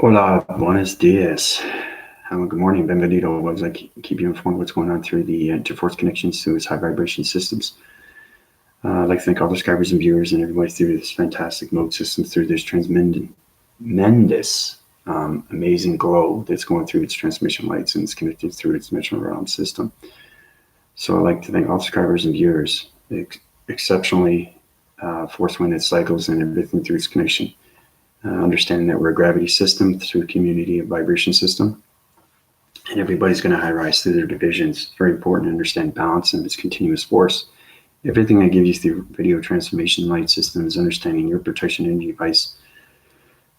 Hola, buenos dias. Good morning, bienvenido. As I keep you informed what's going on through the interforce connections through its high vibration systems. I'd like to thank all the subscribers and viewers and everybody through this fantastic mode system, through this tremendous, amazing glow that's going through its transmission lights and it's connected through its dimensional realm system. So I'd like to thank all subscribers and viewers, exceptionally force-winded cycles and everything through its connection. Understanding that we're a gravity system through a community of vibration system, and everybody's going to high rise through their divisions. It's very important to understand balance and its continuous force. Everything I give you through video transformation light system is understanding your protection energy device,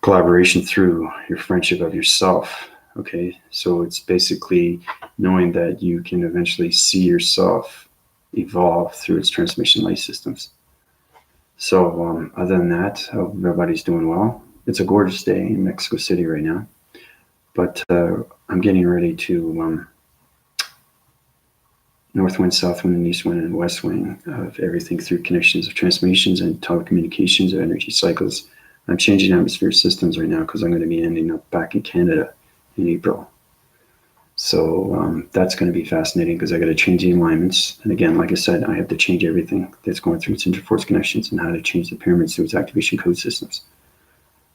collaboration through your friendship of yourself. Okay, so it's basically knowing that you can eventually see yourself evolve through its transmission light systems. So other than that, I hope everybody's doing well. It's a gorgeous day in Mexico City right now, but I'm getting ready to north wind, south wind, and east wind, and west wind of everything through connections of transmissions and telecommunications of energy cycles. I'm changing atmosphere systems right now because I'm going to be ending up back in Canada in April. So that's going to be fascinating because I got to change the alignments. And again, like I said, I have to change everything that's going through its interforce connections and how to change the pyramids through its activation code systems.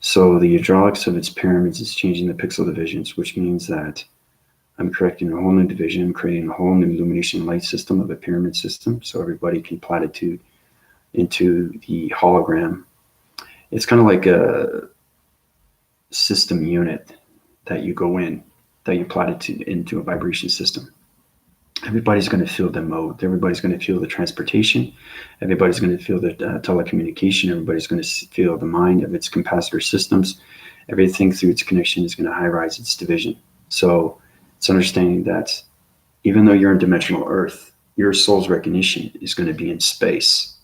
So the hydraulics of its pyramids is changing the pixel divisions, which means that I'm correcting a whole new division. I'm creating a whole new illumination light system of a pyramid system so everybody can platitude into the hologram. It's kind of like a system unit that you go in, that you platitude into a vibration system. Everybody's going to feel the mode. Everybody's going to feel the transportation. Everybody's going to feel the telecommunication. Everybody's going to feel the mind of its capacitor systems. Everything through its connection is going to high rise its division. So it's understanding that even though you're in dimensional Earth, your soul's recognition is going to be in space.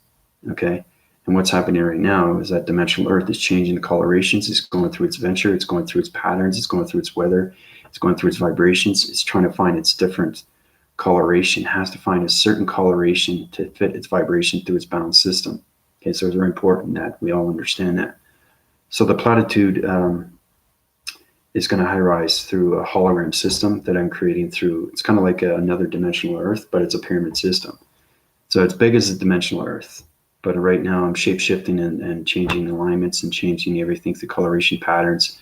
Okay. And what's happening right now is that dimensional Earth is changing the colorations. It's going through its venture. It's going through its patterns. It's going through its weather. It's going through its vibrations. It's trying to find its different coloration, has to find a certain coloration to fit its vibration through its balanced system. Okay, so it's very important that we all understand that. So the platitude is going to high rise through a hologram system that I'm creating through, it's kind of like another dimensional Earth, but it's a pyramid system. So it's big as a dimensional Earth. But right now I'm shape-shifting and changing alignments and changing everything through coloration patterns,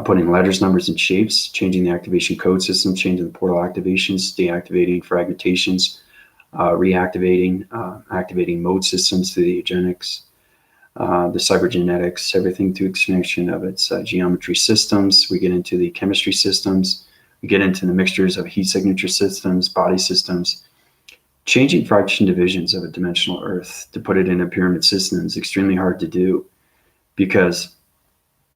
putting letters, numbers, and shapes, changing the activation code system, changing the portal activations, deactivating fragmentations, reactivating, activating mode systems through the eugenics, the cybergenetics, everything through expansion of its geometry systems. We get into the chemistry systems. We get into the mixtures of heat signature systems, body systems. Changing fraction divisions of a dimensional Earth to put it in a pyramid system is extremely hard to do because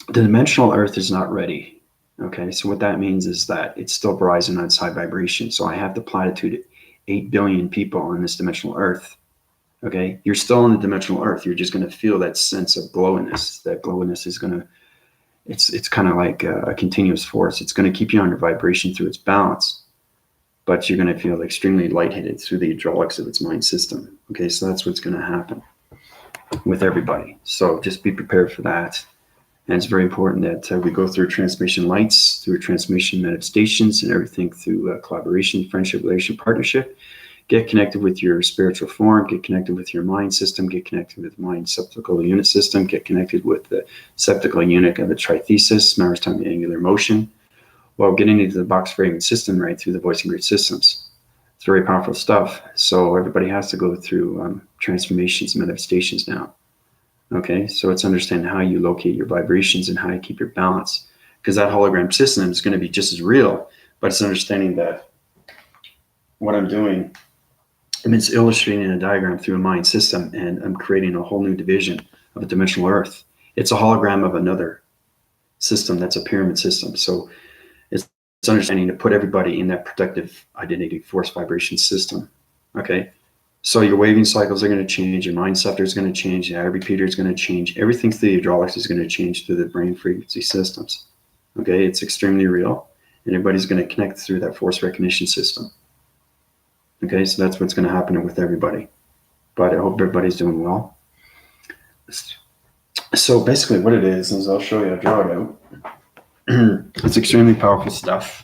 the dimensional Earth is not ready. Okay, so what that means is that it's still rising on its high vibration. So I have the platitude 8 billion people on this dimensional Earth. Okay, you're still on the dimensional Earth. You're just going to feel that sense of glowiness. That glowiness is going to, it's kind of like a continuous force. It's going to keep you on your vibration through its balance, but you're going to feel extremely lightheaded through the hydraulics of its mind system. Okay, so that's what's going to happen with everybody. So just be prepared for that. And it's very important that we go through transmission lights, through transmission manifestations, and everything through collaboration, friendship, relation, partnership. Get connected with your spiritual form, get connected with your mind system, get connected with the mind septical unit system, get connected with the septical unit of the trithesis, maritime angular motion, while getting into the box framing system right through the voicing grid systems. It's very powerful stuff. So everybody has to go through transformations and manifestations now. Okay, so it's understanding how you locate your vibrations and how you keep your balance, because that hologram system is going to be just as real, but it's understanding that what I'm doing, it's illustrating a diagram through a mind system, and I'm creating a whole new division of a dimensional Earth. It's a hologram of another system that's a pyramid system. So it's understanding to put everybody in that protective identity force vibration system. Okay. So your waving cycles are going to change, your mind scepter is going to change, your repeater is going to change, everything through the hydraulics is going to change through the brain frequency systems. Okay, it's extremely real, and everybody's going to connect through that force recognition system. Okay, so that's what's going to happen with everybody. But I hope everybody's doing well. So basically what it is I'll show you, I'll draw it out. It's extremely powerful stuff.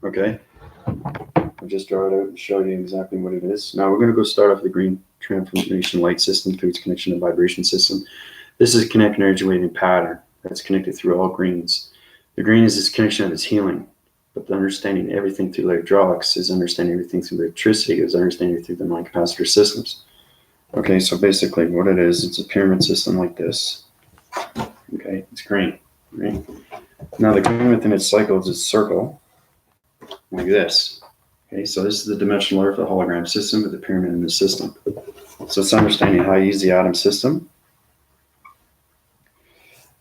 Okay. I'll just draw it out and show you exactly what it is. Now we're going to go start off the green transformation light system through its connection to vibration system. This is a connected energy waving pattern that's connected through all greens. The green is this connection of its healing, but the understanding everything through hydraulics is understanding everything through electricity, is understanding through the mind capacitor systems. Okay, so basically what it is, it's a pyramid system like this. Okay, it's green, right? Now the green within its cycle is a circle like this. Okay, so this is the dimensional earth, the hologram system with the pyramid in the system. So it's understanding how you use the atom system.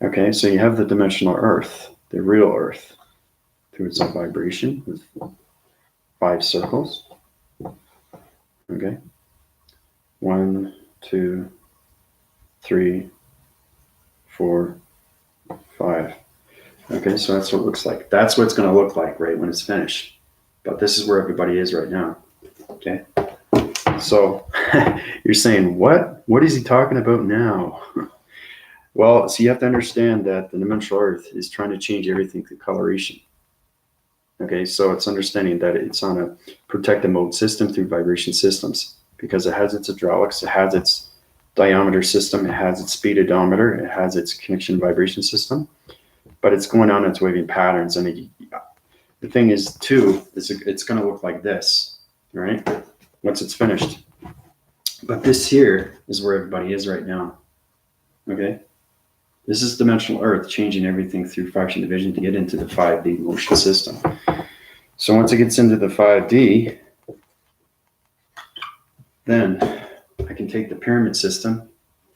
Okay, so you have the dimensional earth, the real earth, through its vibration with 5 circles. Okay, 1, 2, 3, 4, 5. Okay, so that's what it looks like. That's what it's going to look like right when it's finished. But this is where everybody is right now. Okay, so you're saying, what is he talking about now? Well, so you have to understand that the dimensional earth is trying to change everything through coloration. Okay, so it's understanding that it's on a protective mode system through vibration systems, because it has its hydraulics, it has its diameter system, it has its speedometer, it has its connection vibration system, but it's going on its waving patterns. And the thing is, too, is it's going to look like this, right? Once it's finished. But this here is where everybody is right now. Okay? This is dimensional earth changing everything through fraction division to get into the 5D motion system. So once it gets into the 5D, then I can take the pyramid system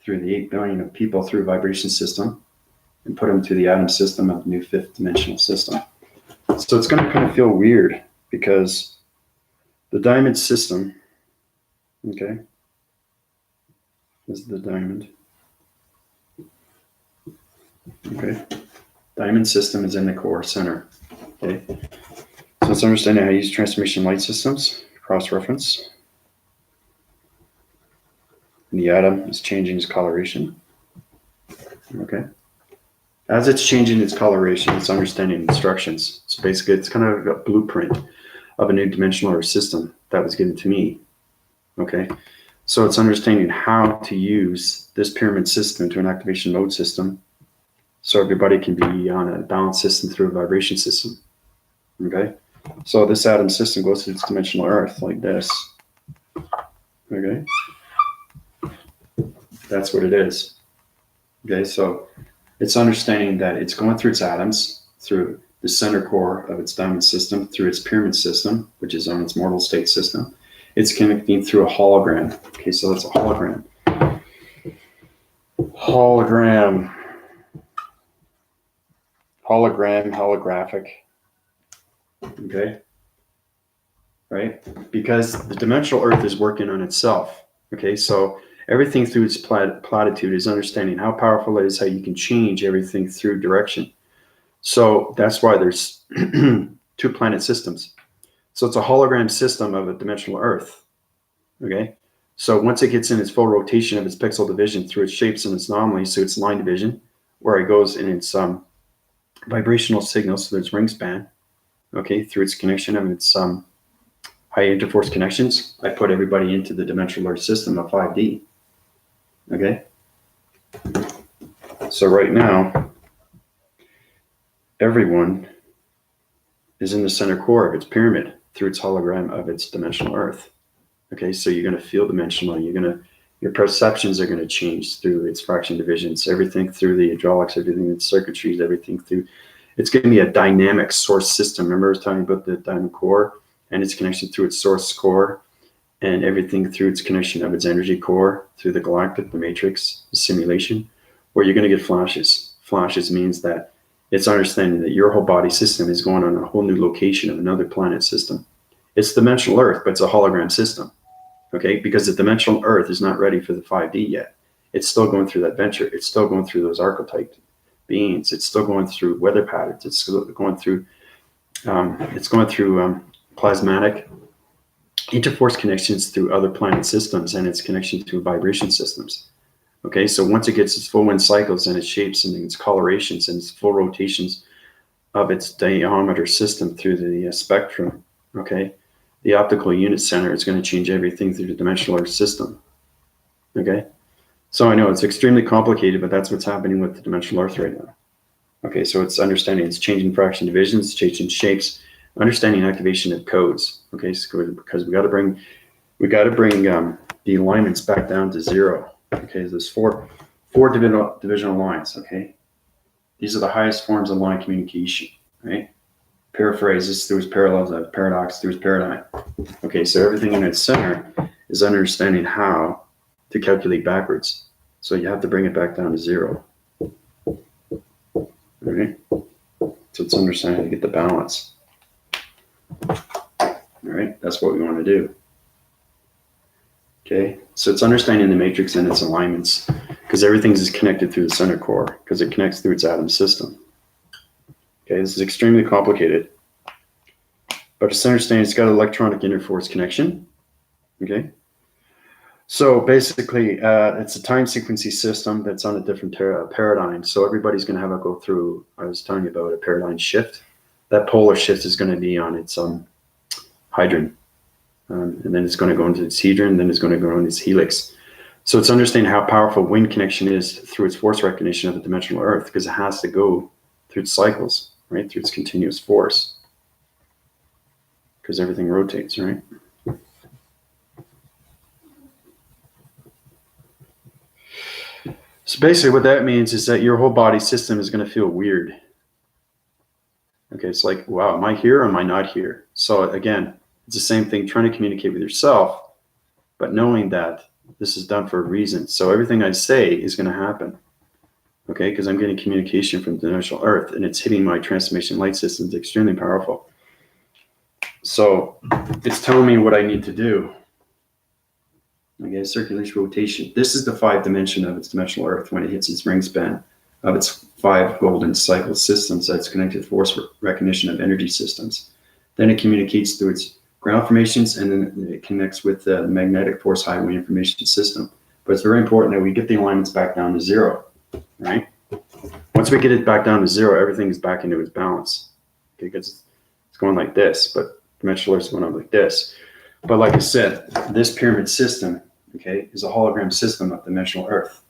through the 8 billion of people through vibration system and put them to the atom system of the new 5th dimensional system. So it's going to kind of feel weird because the diamond system, okay, this is the diamond. Okay, diamond system is in the core center. Okay, so it's understanding how to use transformation light systems, cross-reference. And the atom is changing its coloration. Okay. As it's changing its coloration, it's understanding instructions. So basically, it's kind of a blueprint of a new dimensional earth system that was given to me. Okay, so it's understanding how to use this pyramid system to an activation mode system, so everybody can be on a balanced system through a vibration system. Okay, so this atom system goes to its dimensional earth like this. Okay, that's what it is. Okay, so it's understanding that it's going through its atoms, through the center core of its diamond system, through its pyramid system, which is on its mortal state system. It's connecting through a hologram. Okay, so that's a hologram. Hologram. Hologram, holographic. Okay, right? Because the dimensional earth is working on itself. Okay, so everything through its platitude is understanding how powerful it is, how you can change everything through direction. So that's why there's 2 planet systems. So it's a hologram system of a dimensional earth. Okay, so once it gets in its full rotation of its pixel division through its shapes and its anomalies, so its line division, where it goes in its vibrational signals, so there's ring span. Okay, through its connection of its high interforce connections, I put everybody into the dimensional earth system of 5D. Okay, so right now, everyone is in the center core of its pyramid through its hologram of its dimensional earth. Okay, so you're going to feel dimensional. Your perceptions are going to change through its fraction divisions, everything through the hydraulics, everything its circuitries, everything through. It's going to be a dynamic source system. Remember I was talking about the diamond core and its connection through its source core, and everything through its connection of its energy core, through the galactic, the matrix, the simulation, where you're going to get flashes. Flashes means that it's understanding that your whole body system is going on a whole new location of another planet system. It's dimensional Earth, but it's a hologram system. Okay, because the dimensional Earth is not ready for the 5D yet. It's still going through that venture. It's still going through those archetype beings. It's still going through weather patterns. It's going through plasmatic interforce connections through other planet systems and its connection to vibration systems. Okay, so once it gets its full wind cycles and its shapes and its colorations and its full rotations of its diameter system through the spectrum, okay, the optical unit center is going to change everything through the dimensional Earth system, okay? So I know it's extremely complicated, but that's what's happening with the dimensional Earth right now. Okay, so it's understanding it's changing fraction divisions, changing shapes, understanding activation of codes. Okay, so because we got to bring the alignments back down to 0. Okay, there's four divisional lines. Okay, these are the highest forms of line communication. Right, paraphrases, there's parallels, paradox, there's paradigm. Okay, so everything in its center is understanding how to calculate backwards. So you have to bring it back down to 0. Okay, so it's understanding to get the balance. All right, that's what we want to do. Okay, so it's understanding the matrix and its alignments, because everything is connected through the center core, because it connects through its atom system. Okay, this is extremely complicated, but it's understanding it's got an electronic interforce connection. Okay, so basically, it's a time sequencing system that's on a different paradigm. So everybody's going to have to go through, I was telling you about a paradigm shift. That polar shift is going to be on its hydron. And then it's going to go into its hedron, then it's going to go into its helix. So it's understanding how powerful wind connection is through its force recognition of the dimensional Earth, because it has to go through its cycles, right? Through its continuous force, because everything rotates, right? So basically what that means is that your whole body system is going to feel weird. Okay, it's like, wow, am I here or am I not here? So again, it's the same thing, trying to communicate with yourself, but knowing that this is done for a reason. So everything I say is going to happen, okay? Because I'm getting communication from the dimensional Earth, and it's hitting my transformation light system. It's extremely powerful. So it's telling me what I need to do. Okay, circulation, rotation. This is the 5 dimension of its dimensional Earth when it hits its ring span of its 5 golden cycle systems that's connected to force recognition of energy systems. Then it communicates through its ground formations, and then it connects with the magnetic force highway information system. But it's very important that we get the alignments back down to 0, right? Once we get it back down to 0, everything is back into its balance. Okay, because it's going like this, but dimensional Earth is going up like this. But like I said, this pyramid system, okay, is a hologram system of dimensional Earth.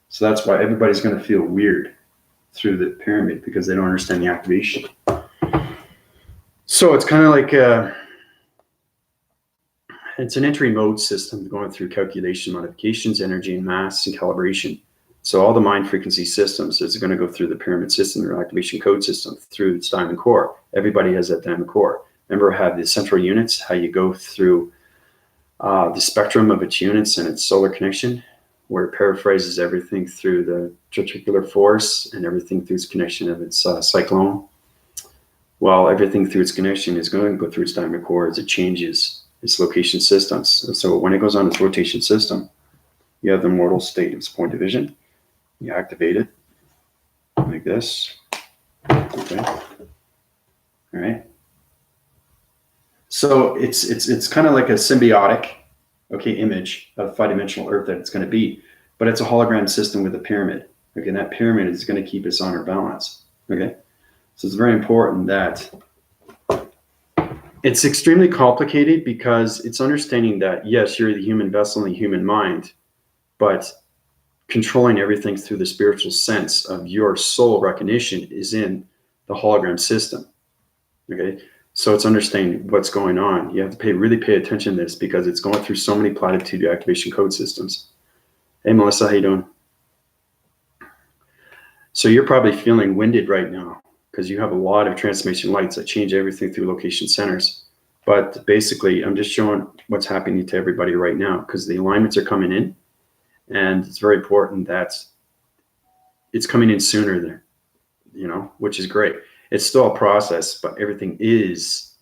So that's why everybody's going to feel weird through the pyramid, because they don't understand the activation. So it's kind of like it's an entry mode system going through calculation, modifications, energy and mass, and calibration. So all the mind frequency systems is going to go through the pyramid system, or activation code system, through its diamond core. Everybody has that diamond core. Remember, I have the central units, how you go through the spectrum of its units and its solar connection, where it paraphrases everything through the retricular force and everything through its connection of its cyclone. Well, everything through its connection is going to go through its diamond core as it changes its location systems. So when it goes on its rotation system, you have the mortal state of its point of vision. You activate it like this. Okay. All right. So it's kind of like a symbiotic, okay, image of 5-dimensional Earth that it's going to be, but it's a hologram system with a pyramid. Okay, and that pyramid is going to keep us on our balance. Okay, so it's very important that it's extremely complicated, because it's understanding that yes, you're the human vessel and the human mind, but controlling everything through the spiritual sense of your soul recognition is in the hologram system. Okay, so it's understanding what's going on. You have to really pay attention to this, because it's going through so many platitude activation code systems. Hey, Melissa, how you doing? So you're probably feeling winded right now, because you have a lot of transformation lights that change everything through location centers. But basically, I'm just showing what's happening to everybody right now, because the alignments are coming in, and it's very important that it's coming in sooner there, which is great. It's still a process, but everything is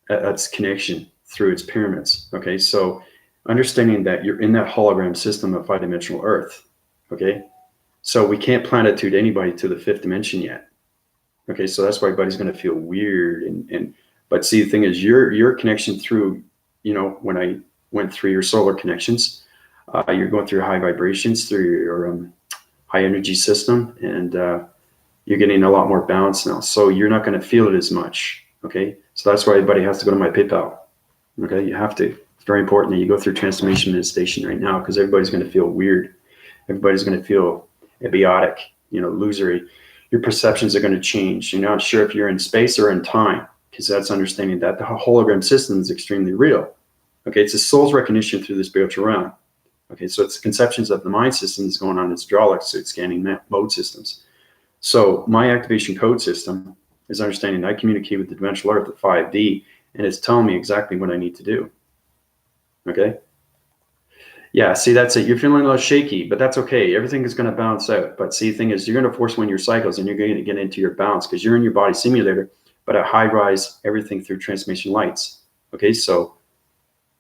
at its connection through its pyramids. Okay, so understanding that you're in that hologram system of 5-dimensional Earth. Okay, so we can't planitude anybody to the 5th dimension yet. Okay, so that's why everybody's going to feel weird. But see, the thing is, your connection through, when I went through your solar connections, you're going through high vibrations through your high energy system, and you're getting a lot more balance now. So you're not going to feel it as much. Okay. So that's why everybody has to go to my PayPal. Okay. You have to. It's very important that you go through transformation meditation right now, because everybody's going to feel weird. Everybody's going to feel abiotic, illusory. Your perceptions are going to change. You're not sure if you're in space or in time, because that's understanding that the hologram system is extremely real. Okay. It's a soul's recognition through the spiritual realm. Okay. So it's conceptions of the mind systems going on. It's hydraulics. So it's scanning mode systems. So my activation code system is understanding that I communicate with the dimensional earth at 5D, and it's telling me exactly what I need to do. Okay. Yeah, see, that's it. You're feeling a little shaky, but that's okay. Everything is going to balance out. But see, the thing is, you're going to force one your cycles, and you're going to get into your balance, because you're in your body simulator, but at high rise, everything through transformation lights. Okay, so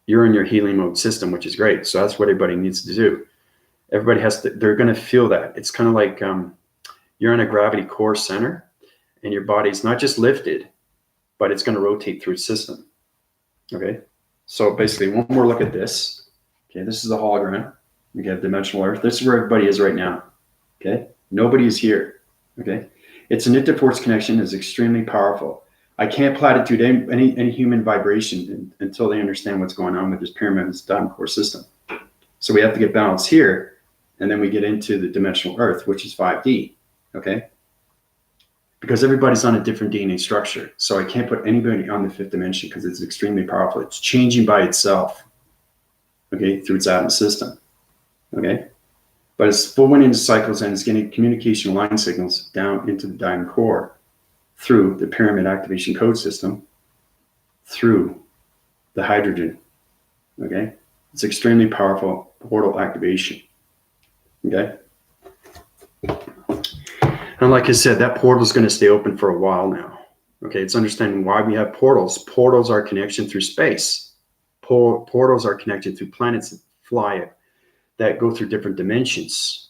you're in your healing mode system, which is great. So that's what everybody needs to do. Everybody has to, they're going to feel that. It's kind of like you're in a gravity core center, and your body's not just lifted, but it's going to rotate through its system. Okay, so basically, one more look at this. Okay, this is a hologram. We have dimensional earth. This is where everybody is right now. Okay, nobody is here. Okay, it's an interforce connection. Is extremely powerful. I can't platitude any human vibration until they understand what's going on with this pyramid, this diamond core system. So we have to get balance here, and then we get into the dimensional earth, which is 5D. Okay, because everybody's on a different DNA structure. So I can't put anybody on the fifth dimension, because it's extremely powerful. It's changing by itself. Okay, through its atom system. Okay, but it's flowing into cycles, and it's getting communication line signals down into the diamond core through the pyramid activation code system, through the hydrogen. Okay, it's extremely powerful portal activation. Okay, and like I said, that portal is going to stay open for a while now. Okay, it's understanding why we have portals. Portals are connection through space. Portals are connected through planets that fly, that go through different dimensions.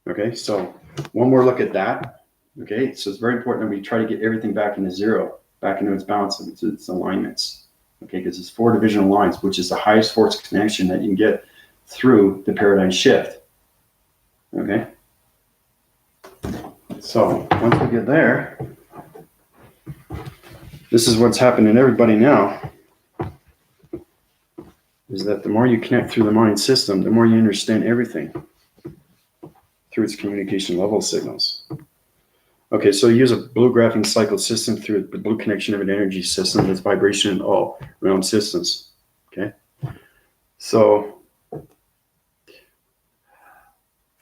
Okay, so one more look at that. Okay, so it's very important that we try to get everything back into zero, back into its balance, into its alignments. Okay, because it's 4 divisional lines, which is the highest force connection that you can get through the paradigm shift. Okay, so once we get there, this is what's happening to everybody now. Is that the more you connect through the mind system, the more you understand everything through its communication level signals. Okay, so you use a blue graphing cycle system through the blue connection of an energy system that's vibration in all realm systems. Okay, so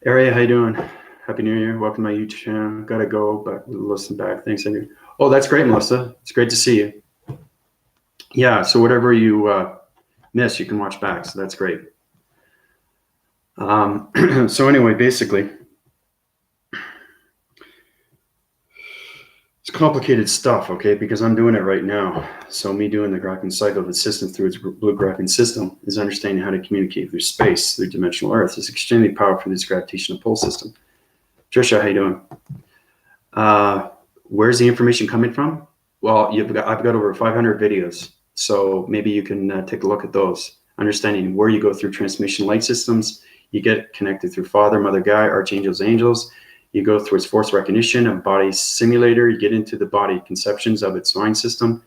Area, how you doing? Happy New Year. Welcome to my YouTube channel. Gotta go, but we'll listen back. Thanks, Andrew. Oh, that's great, Melissa. It's great to see you. Yeah, so whatever you miss, you can watch back, so that's great. So anyway, basically, it's complicated stuff, okay, because I'm doing it right now. So me doing the graphing cycle of the system through its blue graphing system is understanding how to communicate through space, through dimensional earth. It's extremely powerful, this gravitational pull system. Trisha, how you doing? Where's the information coming from? Well, I've got over 500 videos. So maybe you can take a look at those, understanding where you go through transmission light systems. You get connected through Father, Mother, Guy, Archangels, Angels. You go through its force recognition, a body simulator. You get into the body conceptions of its mind system.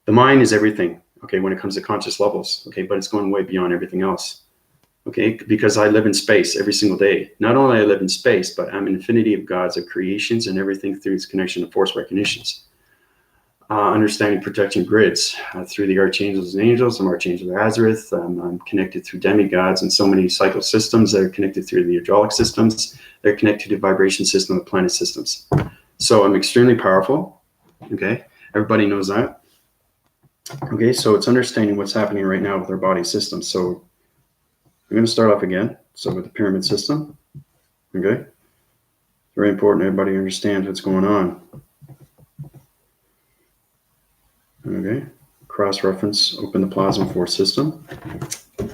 The mind is everything, okay, when it comes to conscious levels, okay, but it's going way beyond everything else, okay, because I live in space every single day. Not only I live in space, but I'm an infinity of gods, of creations, and everything through its connection to force recognitions. Understanding protection grids through the archangels and angels. I'm Archangel Azareth. I'm connected through demigods and so many cycle systems that are connected through the hydraulic systems. They're connected to the vibration system of planet systems. So I'm extremely powerful. Okay, everybody knows that. Okay, so it's understanding what's happening right now with our body system. So I'm going to start off again. So with the pyramid system. Okay, very important everybody understands what's going on. Okay, cross-reference, open the plasma force system.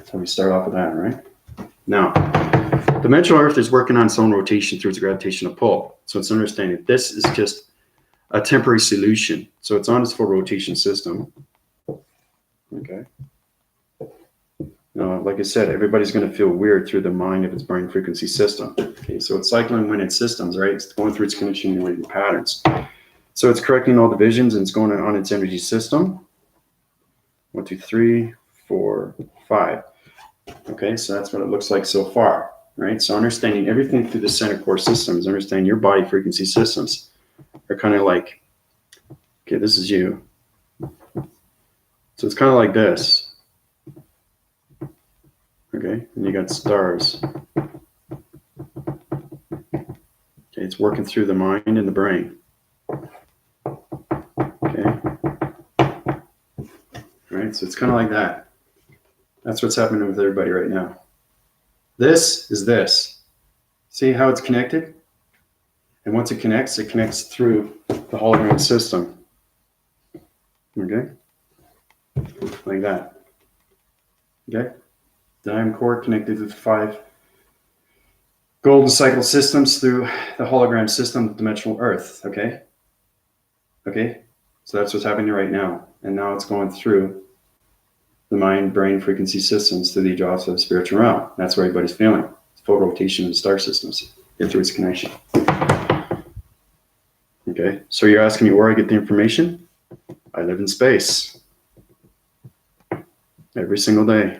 So we start off with that, right? Now, dimensional earth is working on its own rotation through its gravitational pull. So it's understanding this is just a temporary solution. So it's on its full rotation system. Okay. Like I said, everybody's going to feel weird through the mind of its brain frequency system. Okay, so it's cycling when its systems, right? It's going through its conditioning related patterns. So it's correcting all divisions and it's going on its energy system. 1, 2, 3, 4, 5. Okay, so that's what it looks like so far, right? So understanding everything through the center core systems, understanding your body frequency systems are kind of like, okay, this is you. So it's kind of like this. Okay, and you got stars. Okay, it's working through the mind and the brain. Okay. All right, so it's kind of like that. That's what's happening with everybody right now. This is this. See how it's connected? And once it connects through the hologram system. Okay? Like that. Okay? Diamond core connected to the 5 golden cycle systems through the hologram system of dimensional Earth. Okay? Okay? So that's what's happening right now. And now it's going through the mind, brain, frequency systems through the jaws of the spiritual realm. That's where everybody's feeling. It's full rotation of the star systems. Get through its connection. Okay? So you're asking me where I get the information? I live in space. Every single day.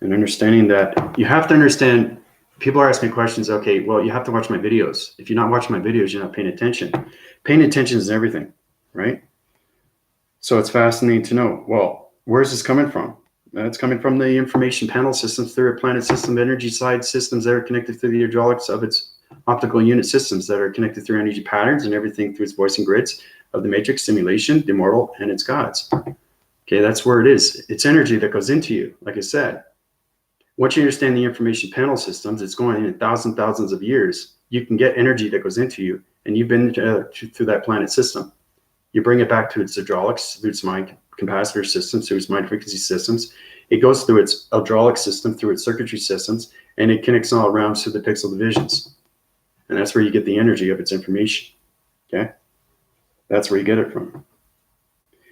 And understanding that you have to understand, people are asking me questions, okay, well, you have to watch my videos. If you're not watching my videos, you're not paying attention. Paying attention is everything, right? So it's fascinating to know, well, where's this coming from? It's coming from the information panel systems through a planet system, energy side systems that are connected through the hydraulics of its optical unit systems that are connected through energy patterns and everything through its voicing grids of the matrix, simulation, the immortal, and its gods. Okay, that's where it is. It's energy that goes into you, like I said. Once you understand the information panel systems, it's going in thousands of years. You can get energy that goes into you, and you've been through that planet system. You bring it back to its hydraulics, through its mind capacitor systems, through its mind frequency systems. It goes through its hydraulic system, through its circuitry systems, and it connects all around to the pixel divisions. And that's where you get the energy of its information. Okay? That's where you get it from.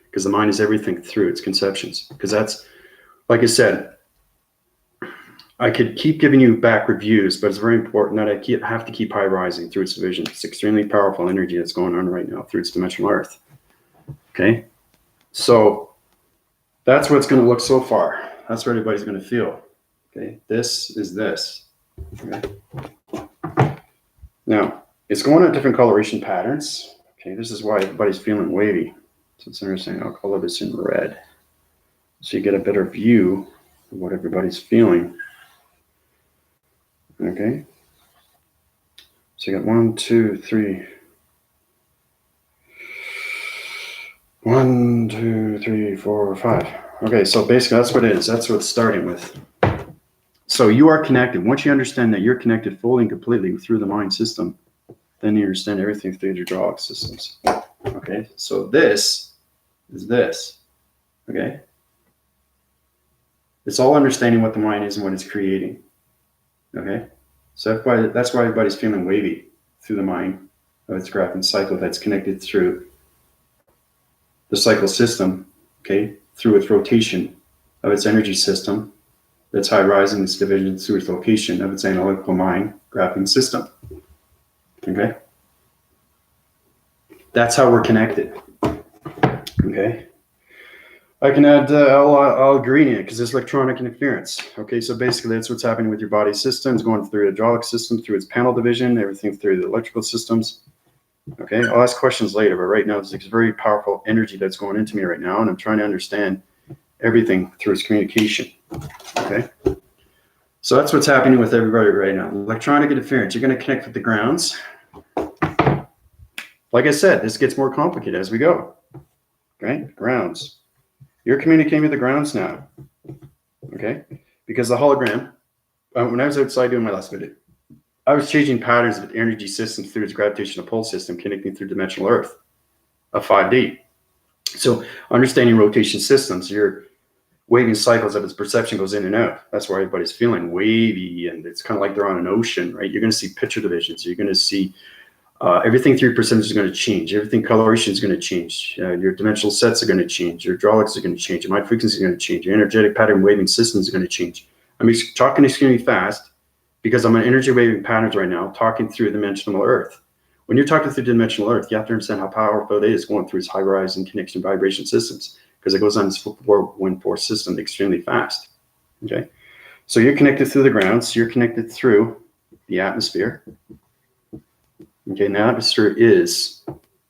Because the mind is everything through its conceptions. Because that's, like I said, I could keep giving you back reviews, but it's very important that I have to keep high rising through its division. It's extremely powerful energy that's going on right now through its dimensional Earth. Okay? So that's what it's going to look so far. That's what everybody's going to feel. Okay? This is this. Okay? Now, it's going at different coloration patterns. Okay, this is why everybody's feeling wavy. So it's interesting. I'll color this in red. So you get a better view of what everybody's feeling. Okay. So you got 1, 2, 3. 1, 2, 3, 4, 5. Okay, so basically that's what it is. That's what it's starting with. So you are connected. Once you understand that you're connected fully and completely through the mind system, then you understand everything through your hydraulic systems. Okay, so this is this. Okay? It's all understanding what the mind is and what it's creating. Okay? So that's why everybody's feeling wavy through the mind of its graph and cycle that's connected through the cycle system, okay, through its rotation of its energy system that's high rising its division through its location of its analytical mind graphing system. Okay? That's how we're connected. Okay? I can add I'll agree in it because it's electronic interference. Okay, so basically that's what's happening with your body systems, going through the hydraulic system, through its panel division, everything through the electrical systems. Okay, I'll ask questions later, but right now there's this very powerful energy that's going into me right now, and I'm trying to understand everything through its communication. Okay, so that's what's happening with everybody right now. Electronic interference. You're going to connect with the grounds. Like I said, this gets more complicated as we go. Okay, grounds. You're communicating with the grounds now, okay? Because the hologram, when I was outside doing my last video, I was changing patterns of the energy system through its gravitational pull system, connecting through dimensional Earth of 5D. So understanding rotation systems, your waving cycles of its perception goes in and out. That's why everybody's feeling wavy, and it's kind of like they're on an ocean, right? You're going to see picture divisions. You're going to see Everything through your percentage is going to change. Everything coloration is going to change. Your dimensional sets are going to change. Your hydraulics are going to change. Your mind frequency is going to change. Your energetic pattern waving systems are going to change. I'm talking extremely fast because I'm on energy waving patterns right now, talking through dimensional Earth. When you're talking through dimensional Earth, you have to understand how powerful it is going through its high horizon connection vibration systems, because it goes on this 414 system extremely fast. Okay, so you're connected through the ground. So you're connected through the atmosphere. Okay, and the atmosphere is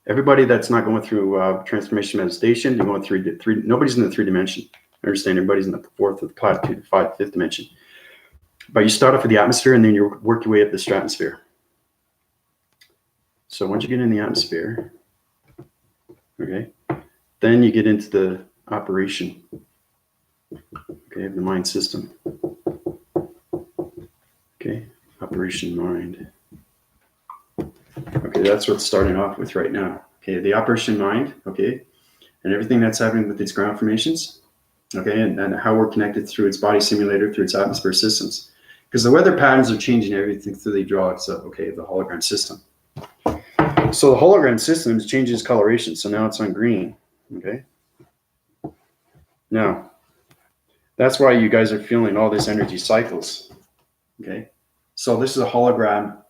everybody that's not going through transformation meditation. You're going through the three. Nobody's in the 3 dimension. Understand? Everybody's in the 4th, the platitude, 5th dimension. But you start off with the atmosphere, and then you work your way up the stratosphere. So once you get in the atmosphere, okay, then you get into the operation, okay, of the mind system. Okay, operation mind. Okay, that's what's starting off with right now. Okay, the operation mind, okay, and everything that's happening with its ground formations, okay, and how we're connected through its body simulator, through its atmosphere systems. Because the weather patterns are changing everything through the hydraulics of, okay, the hologram system. So the hologram system changes coloration. So now it's on green, okay? Now, that's why you guys are feeling all these energy cycles, okay? So this is a hologram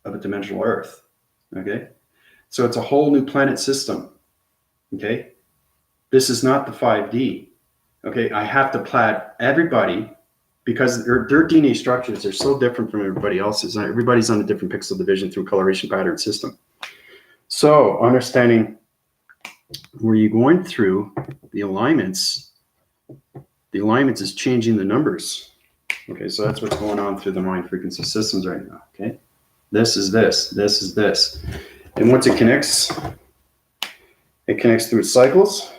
of a dimensional Earth, okay? So it's a whole new planet system, okay? This is not the 5D, okay? I have to plaid everybody because their DNA structures are so different from everybody else's. Everybody's on a different pixel division through coloration pattern system. So understanding where you're going through the alignments is changing the numbers. Okay, so that's what's going on through the mind frequency systems right now. Okay, this is this, this is this. And once it connects through its cycles.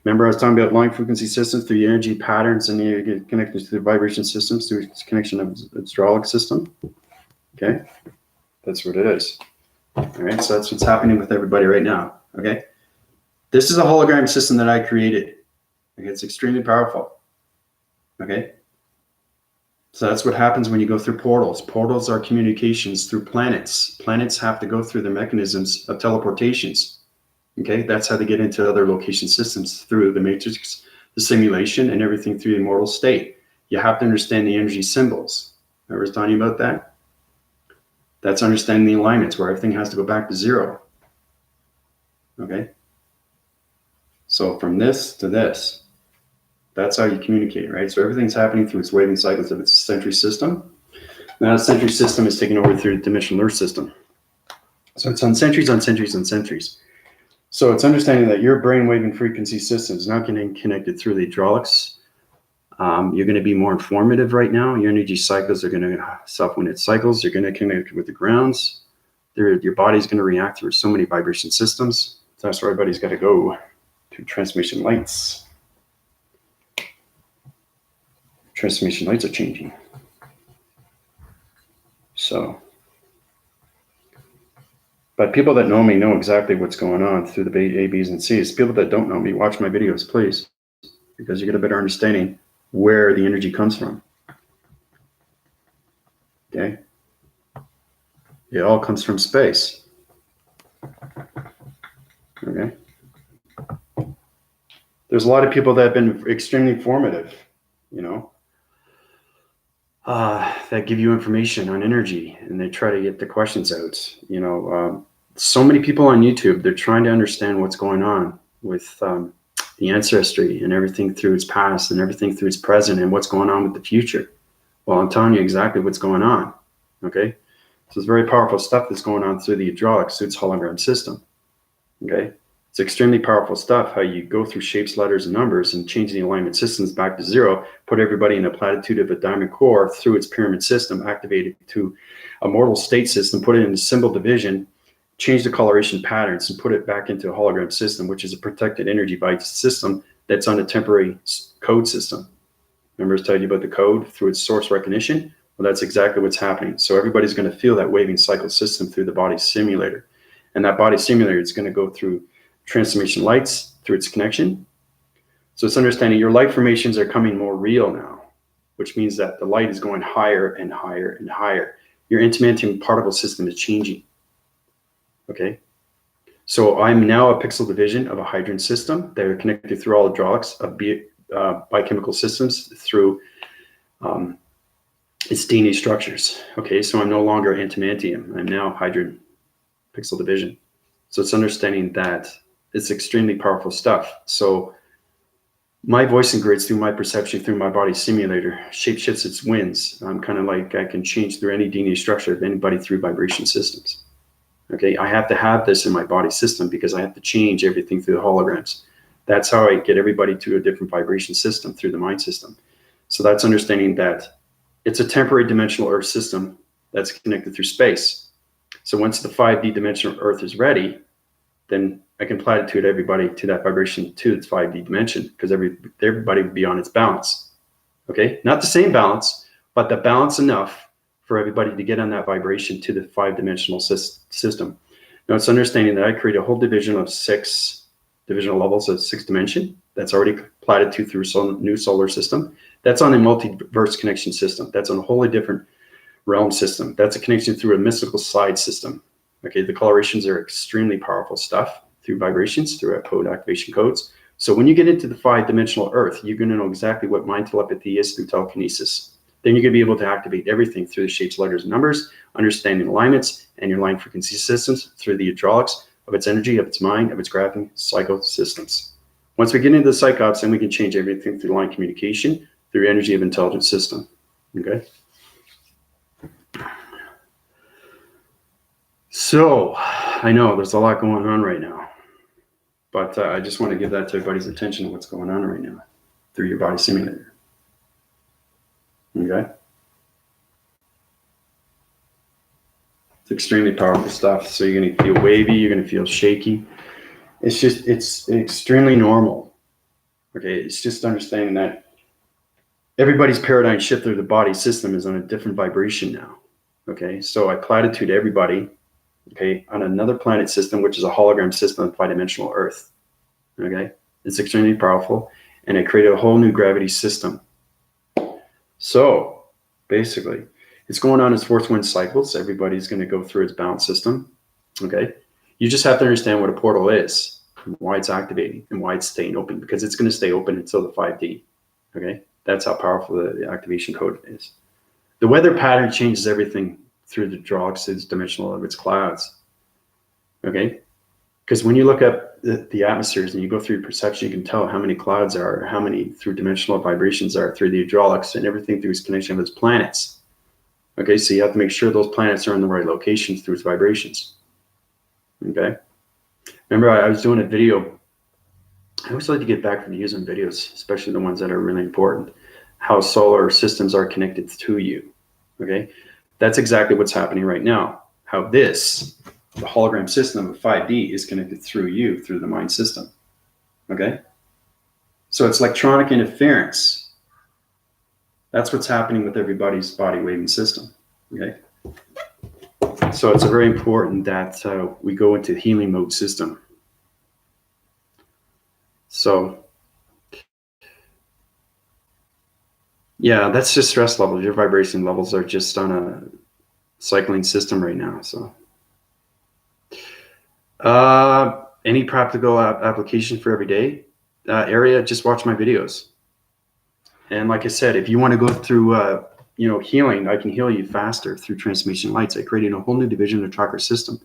Remember I was talking about line frequency systems through the energy patterns, and you get connected to the vibration systems through its connection of its hydraulic system. Okay, that's what it is. All right, so that's what's happening with everybody right now. Okay, this is a hologram system that I created. Okay, it's extremely powerful. Okay, so that's what happens when you go through portals. Portals are communications through planets. Planets have to go through the mechanisms of teleportations. Okay, that's how they get into other location systems, through the matrix, the simulation, and everything through the immortal state. You have to understand the energy symbols. I was talking about that. That's understanding the alignments, where everything has to go back to 0. Okay? So from this to this, that's how you communicate, right? So everything's happening through its waving cycles of its century system. Now the century system is taking over through the dimensional Earth system. So it's on centuries, on centuries, on centuries. So it's understanding that your brain waving frequency system is not getting connected through the hydraulics. You're going to be more informative right now. Your energy cycles are going to self-when it cycles. You're going to connect with the grounds. Your body's going to react through so many vibration systems. So that's where everybody's got to go to transmission lights. Transmission lights are changing. So, but people that know me know exactly what's going on through the A, B's, and C's. People that don't know me, watch my videos, please, because you get a better understanding where the energy comes from. Okay? It all comes from space. Okay? There's a lot of people that have been extremely informative, you know, that give you information on energy, and they try to get the questions out. You know, so many people on YouTube, they're trying to understand what's going on with the ancestry and everything through its past and everything through its present and what's going on with the future. Well, I'm telling you exactly what's going on. Okay, so it's very powerful stuff that's going on through the hydraulics, through its hologram system. Okay, it's extremely powerful stuff, how you go through shapes, letters, and numbers and change the alignment systems back to 0, put everybody in a platitude of a diamond core through its pyramid system, activate it to a mortal state system, put it in a symbol division, change the coloration patterns, and put it back into a hologram system, which is a protected energy byte system that's on a temporary code system. Remember I was telling you about the code through its source recognition? Well, that's exactly what's happening. So everybody's going to feel that waving cycle system through the body simulator. And that body simulator is going to go through transformation lights through its connection. So it's understanding your light formations are coming more real now, which means that the light is going higher and higher and higher. Your antimatter particle system is changing. Okay. So I'm now a pixel division of a hydrogen system that are connected through all hydraulics of biochemical systems through its DNA structures. Okay, so I'm no longer antimantium. I'm now hydrogen pixel division. So it's understanding that it's extremely powerful stuff. So my voicing grids through my perception through my body simulator shapeshifts its winds. I'm kind of like I can change through any DNA structure of anybody through vibration systems. Okay, I have to have this in my body system because I have to change everything through the holograms. That's how I get everybody to a different vibration system through the mind system. So that's understanding that it's a temporary dimensional Earth system that's connected through space. So once the 5D dimensional Earth is ready, then I can platitude everybody to that vibration to its 5D dimension because everybody would be on its balance. Okay, not the same balance, but the balance enough for everybody to get on that vibration to the 5-dimensional system. Now it's understanding that I create a whole division of 6 divisional levels of 6 dimension that's already platitude through new solar system. That's on a multiverse connection system. That's on a wholly different realm system. That's a connection through a mystical side system. Okay, the colorations are extremely powerful stuff through vibrations, through code activation codes. So when you get into the 5-dimensional Earth, you're going to know exactly what mind telepathy is through telekinesis. Then you're going to be able to activate everything through the shapes, letters, and numbers, understanding alignments and your line frequency systems through the hydraulics of its energy, of its mind, of its graphing psycho systems. Once we get into the psychops, then we can change everything through line communication, through energy of intelligence system. Okay. So I know there's a lot going on right now, but I just want to give that to everybody's attention what's going on right now through your body simulator. Okay. It's extremely powerful stuff. So you're going to feel wavy. You're going to feel shaky. It's extremely normal. Okay. It's just understanding that everybody's paradigm shift through the body system is on a different vibration now. Okay. So I platitude everybody, okay, on another planet system, which is a hologram system of 5-dimensional Earth. Okay. It's extremely powerful. And I created a whole new gravity system. So basically, it's going on as fourth wind cycles. Everybody's going to go through its balance system. Okay. You just have to understand what a portal is, and why it's activating, and why it's staying open, because it's going to stay open until the 5D. Okay. That's how powerful the activation code is. The weather pattern changes everything through the hydraulics, its dimensional of its clouds. Okay. Because when you look up the atmospheres and you go through your perception, you can tell how many clouds are, how many through dimensional vibrations are through the hydraulics, and everything through its connection with its planets. Okay, so you have to make sure those planets are in the right locations through its vibrations. Okay. Remember, I was doing a video. I always like to get back from using videos, especially the ones that are really important, how solar systems are connected to you. Okay. That's exactly what's happening right now. How this, the hologram system of 5D, is connected through you, through the mind system. Okay. So it's electronic interference. That's what's happening with everybody's body waving system. Okay. So it's very important that we go into healing mode system. So yeah, that's just stress levels. Your vibration levels are just on a cycling system right now. So any practical application for every day area, just watch my videos. And like I said, if you want to go through healing, I can heal you faster through transmission lights. I created a whole new division of chakra system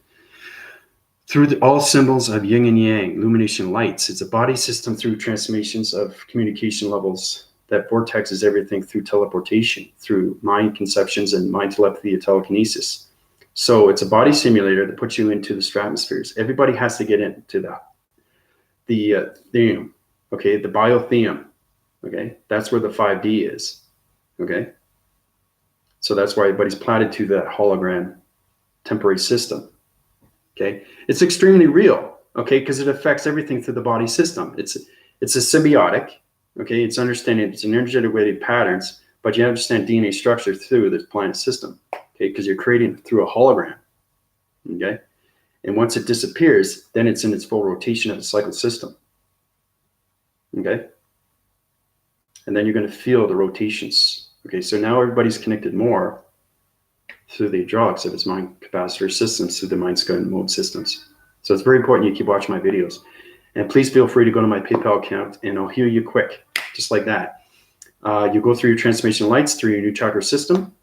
through all symbols of yin and yang, illumination lights. It's a body system through transformations of communication levels that vortexes everything through teleportation, through mind conceptions and mind telepathy and telekinesis. So it's a body simulator that puts you into the stratospheres. Everybody has to get into the theum, okay, the biotheum, okay? That's where the 5D is, okay? So that's why everybody's platted to that hologram temporary system. Okay, it's extremely real. Okay, because it affects everything through the body system. It's a symbiotic. Okay, it's understanding it's an energetic weighted patterns, but you understand DNA structure through this planet system. Okay, because you're creating it through a hologram. Okay, and once it disappears, then it's in its full rotation of the cycle system. Okay, and then you're going to feel the rotations. Okay, so now everybody's connected more through the hydraulics of its mind capacitor systems, through the mind scout mode systems. So it's very important you keep watching my videos. And please feel free to go to my PayPal account and I'll heal you quick, just like that. You go through your transformation lights, through your new chakra system.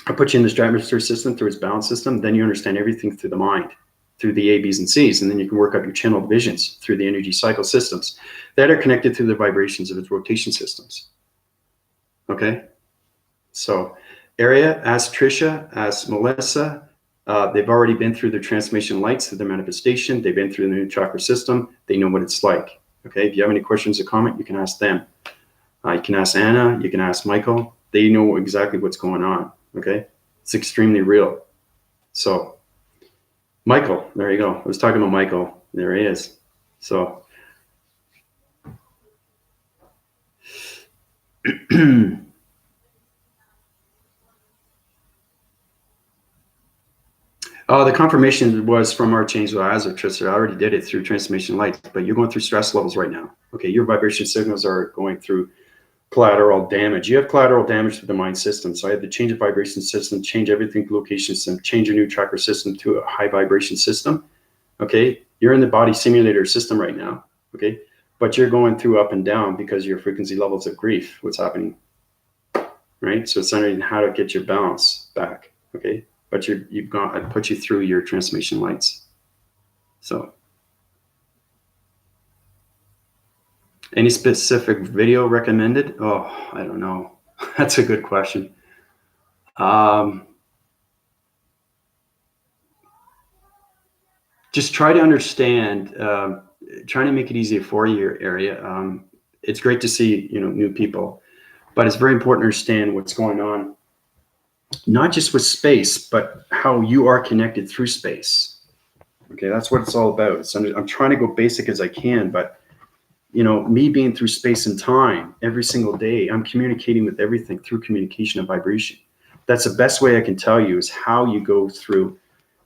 I'll put you in the stratosphere system through its balance system. Then you understand everything through the mind, through the A, B's, and C's. And then you can work up your channel divisions through the energy cycle systems that are connected through the vibrations of its rotation systems. Okay? So, Area, ask Trisha, ask Melissa. They've already been through their transformation lights, through their manifestation. They've been through the new chakra system. They know what it's like. Okay? If you have any questions or comment, you can ask them. You can ask Anna. You can ask Michael. They know exactly what's going on. Okay? It's extremely real. So, Michael, there you go. I was talking about Michael. There he is. So, the confirmation was from Archangel Azar, Trisha. I already did it through transformation lights, but you're going through stress levels right now. Okay, your vibration signals are going through collateral damage. You have collateral damage to the mind system. So I had to change the vibration system, change everything to location system, change your new chakra system to a high vibration system. Okay, you're in the body simulator system right now. Okay, but you're going through up and down because your frequency levels of grief, what's happening, right? So it's learning how to get your balance back. Okay, but I put you through your transformation lights. So, any specific video recommended? Oh, I don't know. That's a good question. Just try to understand, trying to make it easier for your area. It's great to see, new people, but it's very important to understand what's going on, not just with space, but how you are connected through space. Okay, that's what it's all about. I'm trying to go basic as I can, but me being through space and time every single day, I'm communicating with everything through communication and vibration. That's the best way I can tell you is how you go through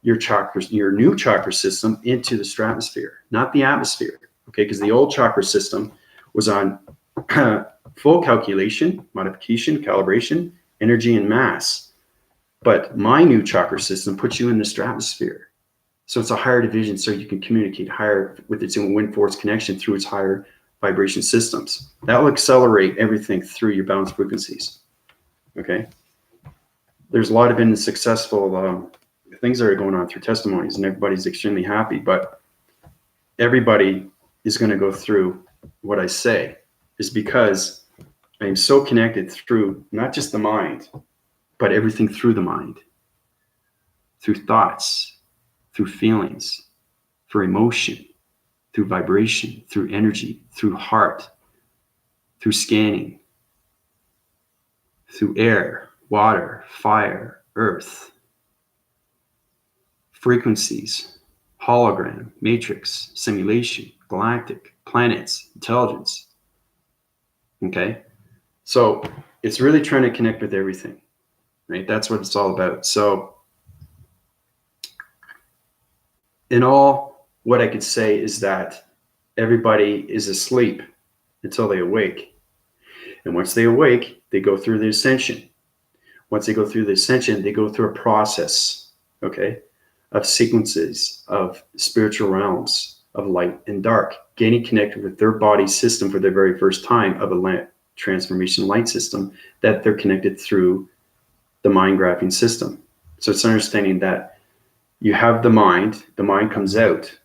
your chakras, your new chakra system into the stratosphere, not the atmosphere. Okay, because the old chakra system was on full calculation, modification, calibration, energy, and mass. But my new chakra system puts you in the stratosphere. So it's a higher division, so you can communicate higher with its own wind force connection through its higher vibration systems. That will accelerate everything through your balanced frequencies. Okay. There's a lot of been successful things that are going on through testimonies, and everybody's extremely happy. But everybody is going to go through what I say, is because I am so connected through not just the mind, but everything through the mind, through thoughts, through feelings, through emotion, through vibration, through energy, through heart, through scanning, through air, water, fire, earth, frequencies, hologram, matrix, simulation, galactic, planets, intelligence. Okay? So it's really trying to connect with everything, right? That's what it's all about. So in all, what I could say is that everybody is asleep until they awake. And once they awake, they go through the ascension. Once they go through the ascension, they go through a process, okay, of sequences of spiritual realms of light and dark, getting connected with their body system for the very first time of a transformation light system that they're connected through the mind graphing system. So it's understanding that you have the mind comes out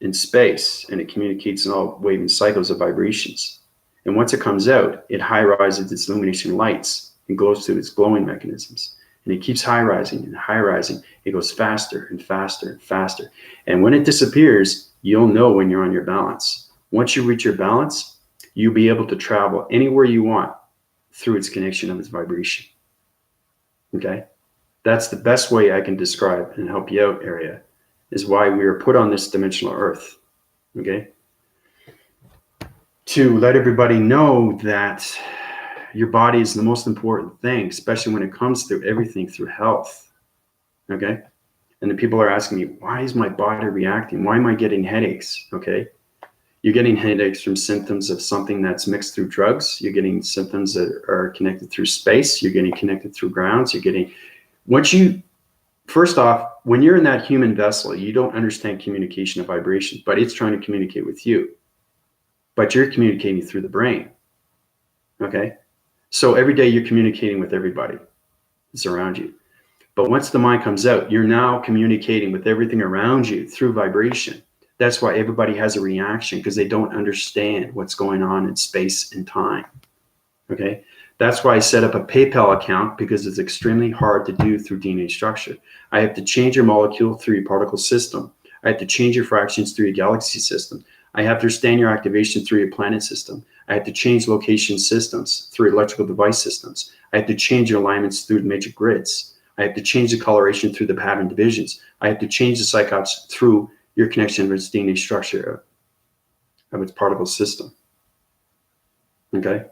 in space and it communicates in all waving cycles of vibrations. And once it comes out, it high rises its illumination lights and goes through its glowing mechanisms. And it keeps high rising and high rising. It goes faster and faster and faster. And when it disappears, you'll know when you're on your balance. Once you reach your balance, you'll be able to travel anywhere you want through its connection of its vibration. Okay? That's the best way I can describe and help you out, area, is why we are put on this dimensional earth. Okay? To let everybody know that your body is the most important thing, especially when it comes to everything through health. Okay? And the people are asking me, why is my body reacting? Why am I getting headaches? Okay? You're getting headaches from symptoms of something that's mixed through drugs. You're getting symptoms that are connected through space. You're getting connected through grounds. You're getting First off, when you're in that human vessel, you don't understand communication of vibration, but it's trying to communicate with you. But you're communicating through the brain. Okay? So every day you're communicating with everybody that's around you. But once the mind comes out, you're now communicating with everything around you through vibration. That's why everybody has a reaction, because they don't understand what's going on in space and time. Okay? That's why I set up a PayPal account, because it's extremely hard to do through DNA structure. I have to change your molecule through your particle system. I have to change your fractions through your galaxy system. I have to understand your activation through your planet system. I have to change location systems through electrical device systems. I have to change your alignments through the matrix grids. I have to change the coloration through the pattern divisions. I have to change the psychops through your connection with its DNA structure of its particle system. Okay?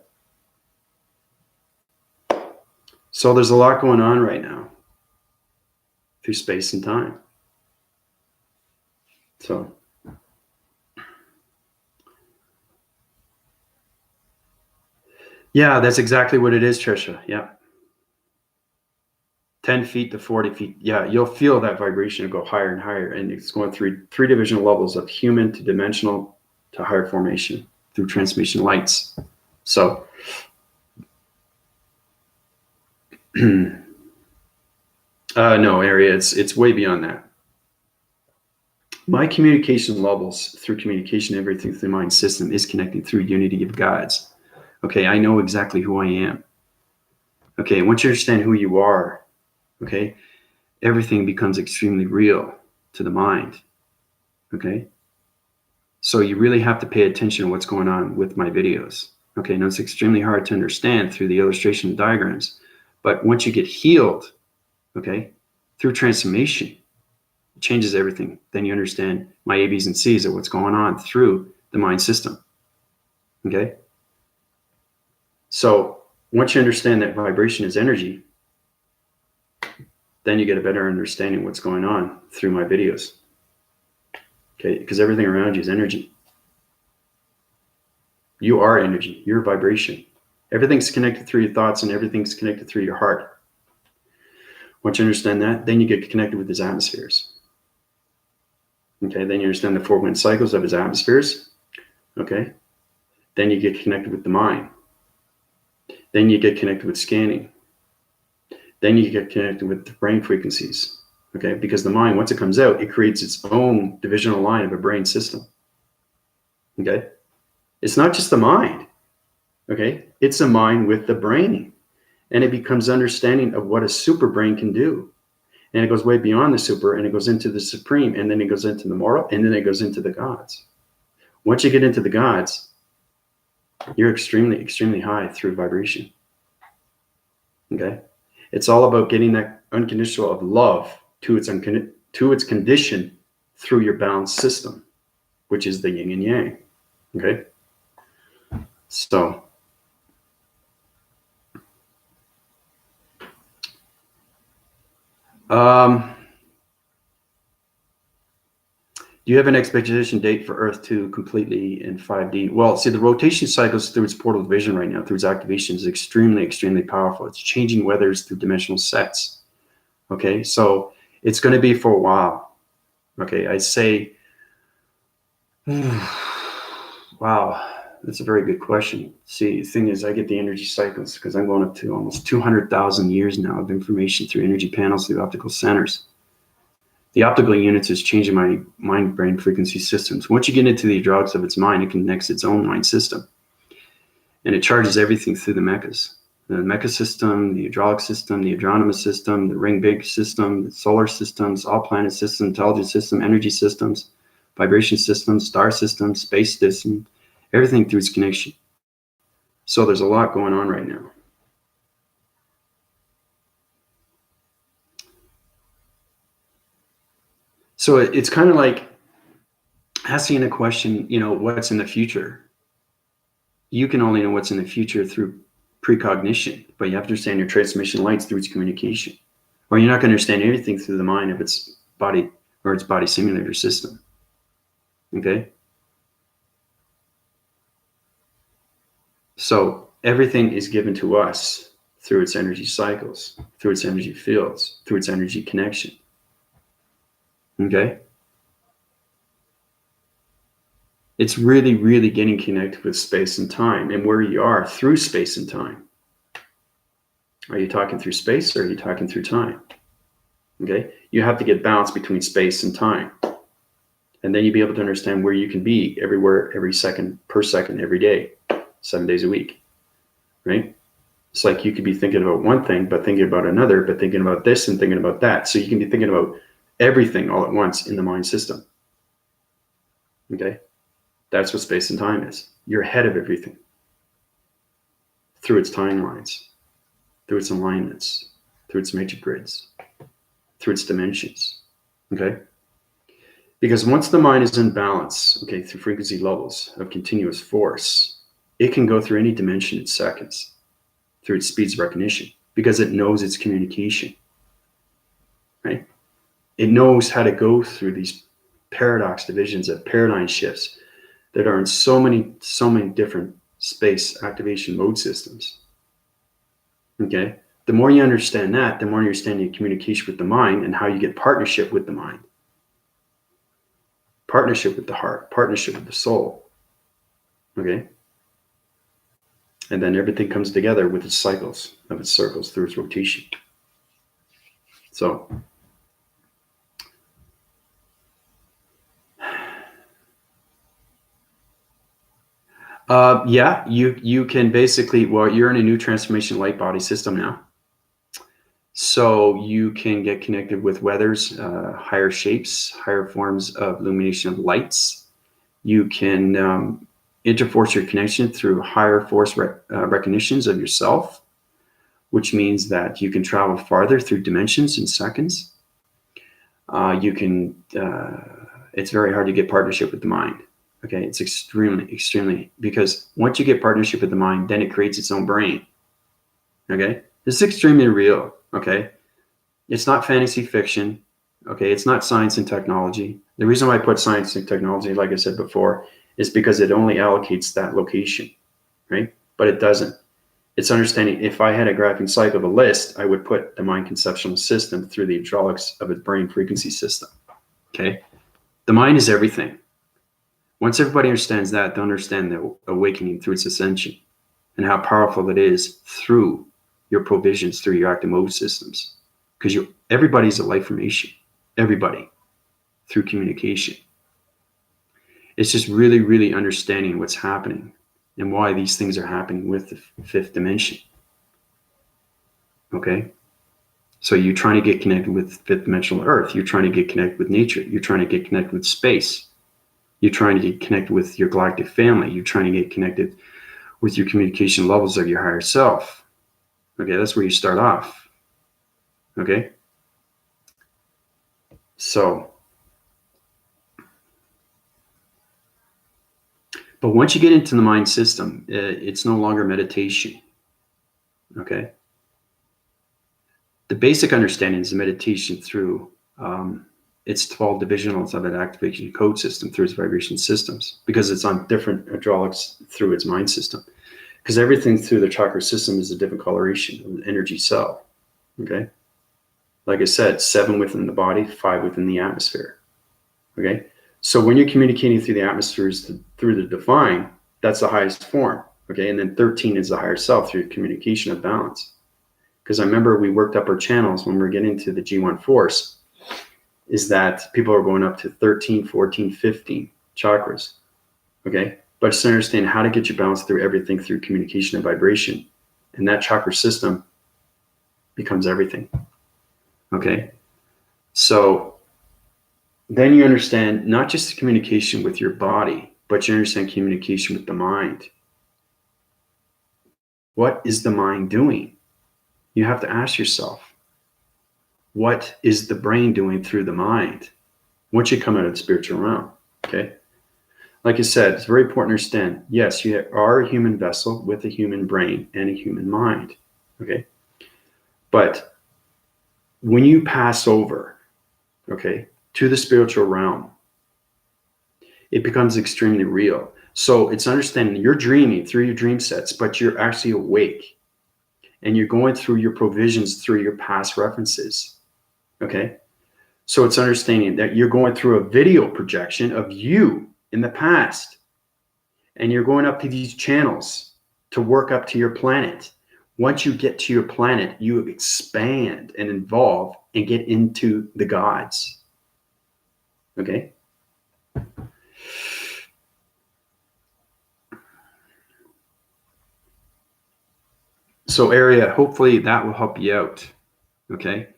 So there's a lot going on right now through space and time. So yeah, that's exactly what it is, Trisha. Yeah. 10 feet to 40 feet. Yeah, you'll feel that vibration go higher and higher. And it's going through three divisional levels of human to dimensional to higher formation through transmission lights. So no, area, it's way beyond that. My communication levels through communication, everything through the mind system is connecting through unity of gods. Okay, I know exactly who I am. Okay, once you understand who you are, okay, everything becomes extremely real to the mind. Okay, so you really have to pay attention to what's going on with my videos. Okay, now it's extremely hard to understand through the illustration and diagrams, but once you get healed, okay, through transformation, it changes everything. Then you understand my A, B's, and C's of what's going on through the mind system. Okay, so once you understand that vibration is energy, then you get a better understanding of what's going on through my videos. Okay, because everything around you is energy. You are energy. You're vibration. Everything's connected through your thoughts, and everything's connected through your heart. Once you understand that, then you get connected with his atmospheres. Okay, then you understand the 4 wind cycles of his atmospheres. Okay, then you get connected with the mind. Then you get connected with scanning. Then you get connected with the brain frequencies. Okay, because the mind, once it comes out, it creates its own divisional line of a brain system. Okay, it's not just the mind. Okay, it's a mind with the brain, and it becomes understanding of what a super brain can do. And it goes way beyond the super, and it goes into the supreme, and then it goes into the moral, and then it goes into the gods. Once you get into the gods, you're extremely, extremely high through vibration. Okay, it's all about getting that unconditional of love to its condition through your balanced system, which is the yin and yang. Okay, so do you have an expectation date for Earth to completely in 5D? Well, see, the rotation cycles through its portal division right now, through its activation, is extremely, extremely powerful. It's changing weathers through dimensional sets. Okay, so it's going to be for a while. Okay, I'd say, wow, that's a very good question. See, the thing is, I get the energy cycles because I'm going up to almost 200,000 years now of information through energy panels, through optical centers. The optical units is changing my mind-brain frequency systems. Once you get into the hydraulics of its mind, it connects its own mind system. And it charges everything through the mechas. The mecha system, the hydraulic system, the adronomous system, the ring big system, the solar systems, all planet systems, intelligence system, energy systems, vibration systems, star systems, space system, everything through its connection. So there's a lot going on right now. So it's kind of like asking a question, what's in the future? You can only know what's in the future through precognition, but you have to understand your transmission lights through its communication. Or you're not going to understand anything through the mind of its body or its body simulator system. Okay? So everything is given to us through its energy cycles, through its energy fields, through its energy connection. Okay? It's really, really getting connected with space and time and where you are through space and time. Are you talking through space or are you talking through time? Okay? You have to get balance between space and time. And then you'll be able to understand where you can be everywhere, every second, per second, every day, 7 days a week. Right? It's like you could be thinking about one thing, but thinking about another, but thinking about this and thinking about that. So you can be thinking about everything all at once in the mind system. Okay? That's what space and time is. You're ahead of everything through its timelines, through its alignments, through its matrix grids, through its dimensions. Okay? Because once the mind is in balance, okay, through frequency levels of continuous force, it can go through any dimension in seconds through its speeds of recognition because it knows its communication, right? It knows how to go through these paradox divisions of paradigm shifts that are in so many different space activation mode systems. Okay? The more you understand that, the more you understand your communication with the mind and how you get partnership with the mind. Partnership with the heart, partnership with the soul. Okay? And then everything comes together with its cycles of its circles through its rotation. So, yeah, you can basically, well, you're in a new transformation light body system now. So you can get connected with weathers, higher shapes, higher forms of illumination of lights. You can interforce your connection through higher force recognitions of yourself, which means that you can travel farther through dimensions in seconds. It's very hard to get partnership with the mind. Okay, it's extremely, because once you get partnership with the mind, then it creates its own brain. Okay, this is extremely real. Okay, it's not fantasy fiction. Okay, it's not science and technology. The reason why I put science and technology, like I said before, is because it only allocates that location, right? But it doesn't. It's understanding, if I had a graphing cycle of a list, I would put the mind conceptual system through the hydraulics of a brain frequency system. Okay, the mind is everything. Once everybody understands that, they'll understand the awakening through its ascension and how powerful it is through your provisions, through your active mode systems. Because everybody's a life formation. Everybody, through communication. It's just really, really understanding what's happening and why these things are happening with the fifth dimension. Okay? So you're trying to get connected with fifth dimensional Earth. You're trying to get connected with nature. You're trying to get connected with space. You're trying to get connected with your galactic family. You're trying to get connected with your communication levels of your higher self. Okay, that's where you start off. Okay? So, but once you get into the mind system, it's no longer meditation. Okay? The basic understanding is meditation through its 12 divisionals of an activation code system through its vibration systems, because it's on different hydraulics through its mind system. Because everything through the chakra system is a different coloration of an energy cell. Okay? Like I said, 7 within the body, 5 within the atmosphere. Okay? So when you're communicating through the atmospheres through the divine, that's the highest form. Okay? And then 13 is the higher self through communication of balance. Because I remember we worked up our channels when we were getting to the G1 force, is that people are going up to 13, 14, 15 chakras. Okay? But just understand how to get your balance through everything through communication and vibration. And that chakra system becomes everything. Okay? So then you understand not just the communication with your body, but you understand communication with the mind. What is the mind doing? You have to ask yourself, what is the brain doing through the mind once you come out of the spiritual realm? Okay? Like I said, it's very important to understand, yes, you are a human vessel with a human brain and a human mind. Okay? But when you pass over, okay, to the spiritual realm, it becomes extremely real. So it's understanding you're dreaming through your dream sets, but you're actually awake. and you're going through your provisions through your past references. Okay. So it's understanding that you're going through a video projection of you in the past, and you're going up to these channels to work up to your planet. Once you get to your planet, you expand and evolve and get into the gods. Okay? So area, hopefully that will help you out. Okay?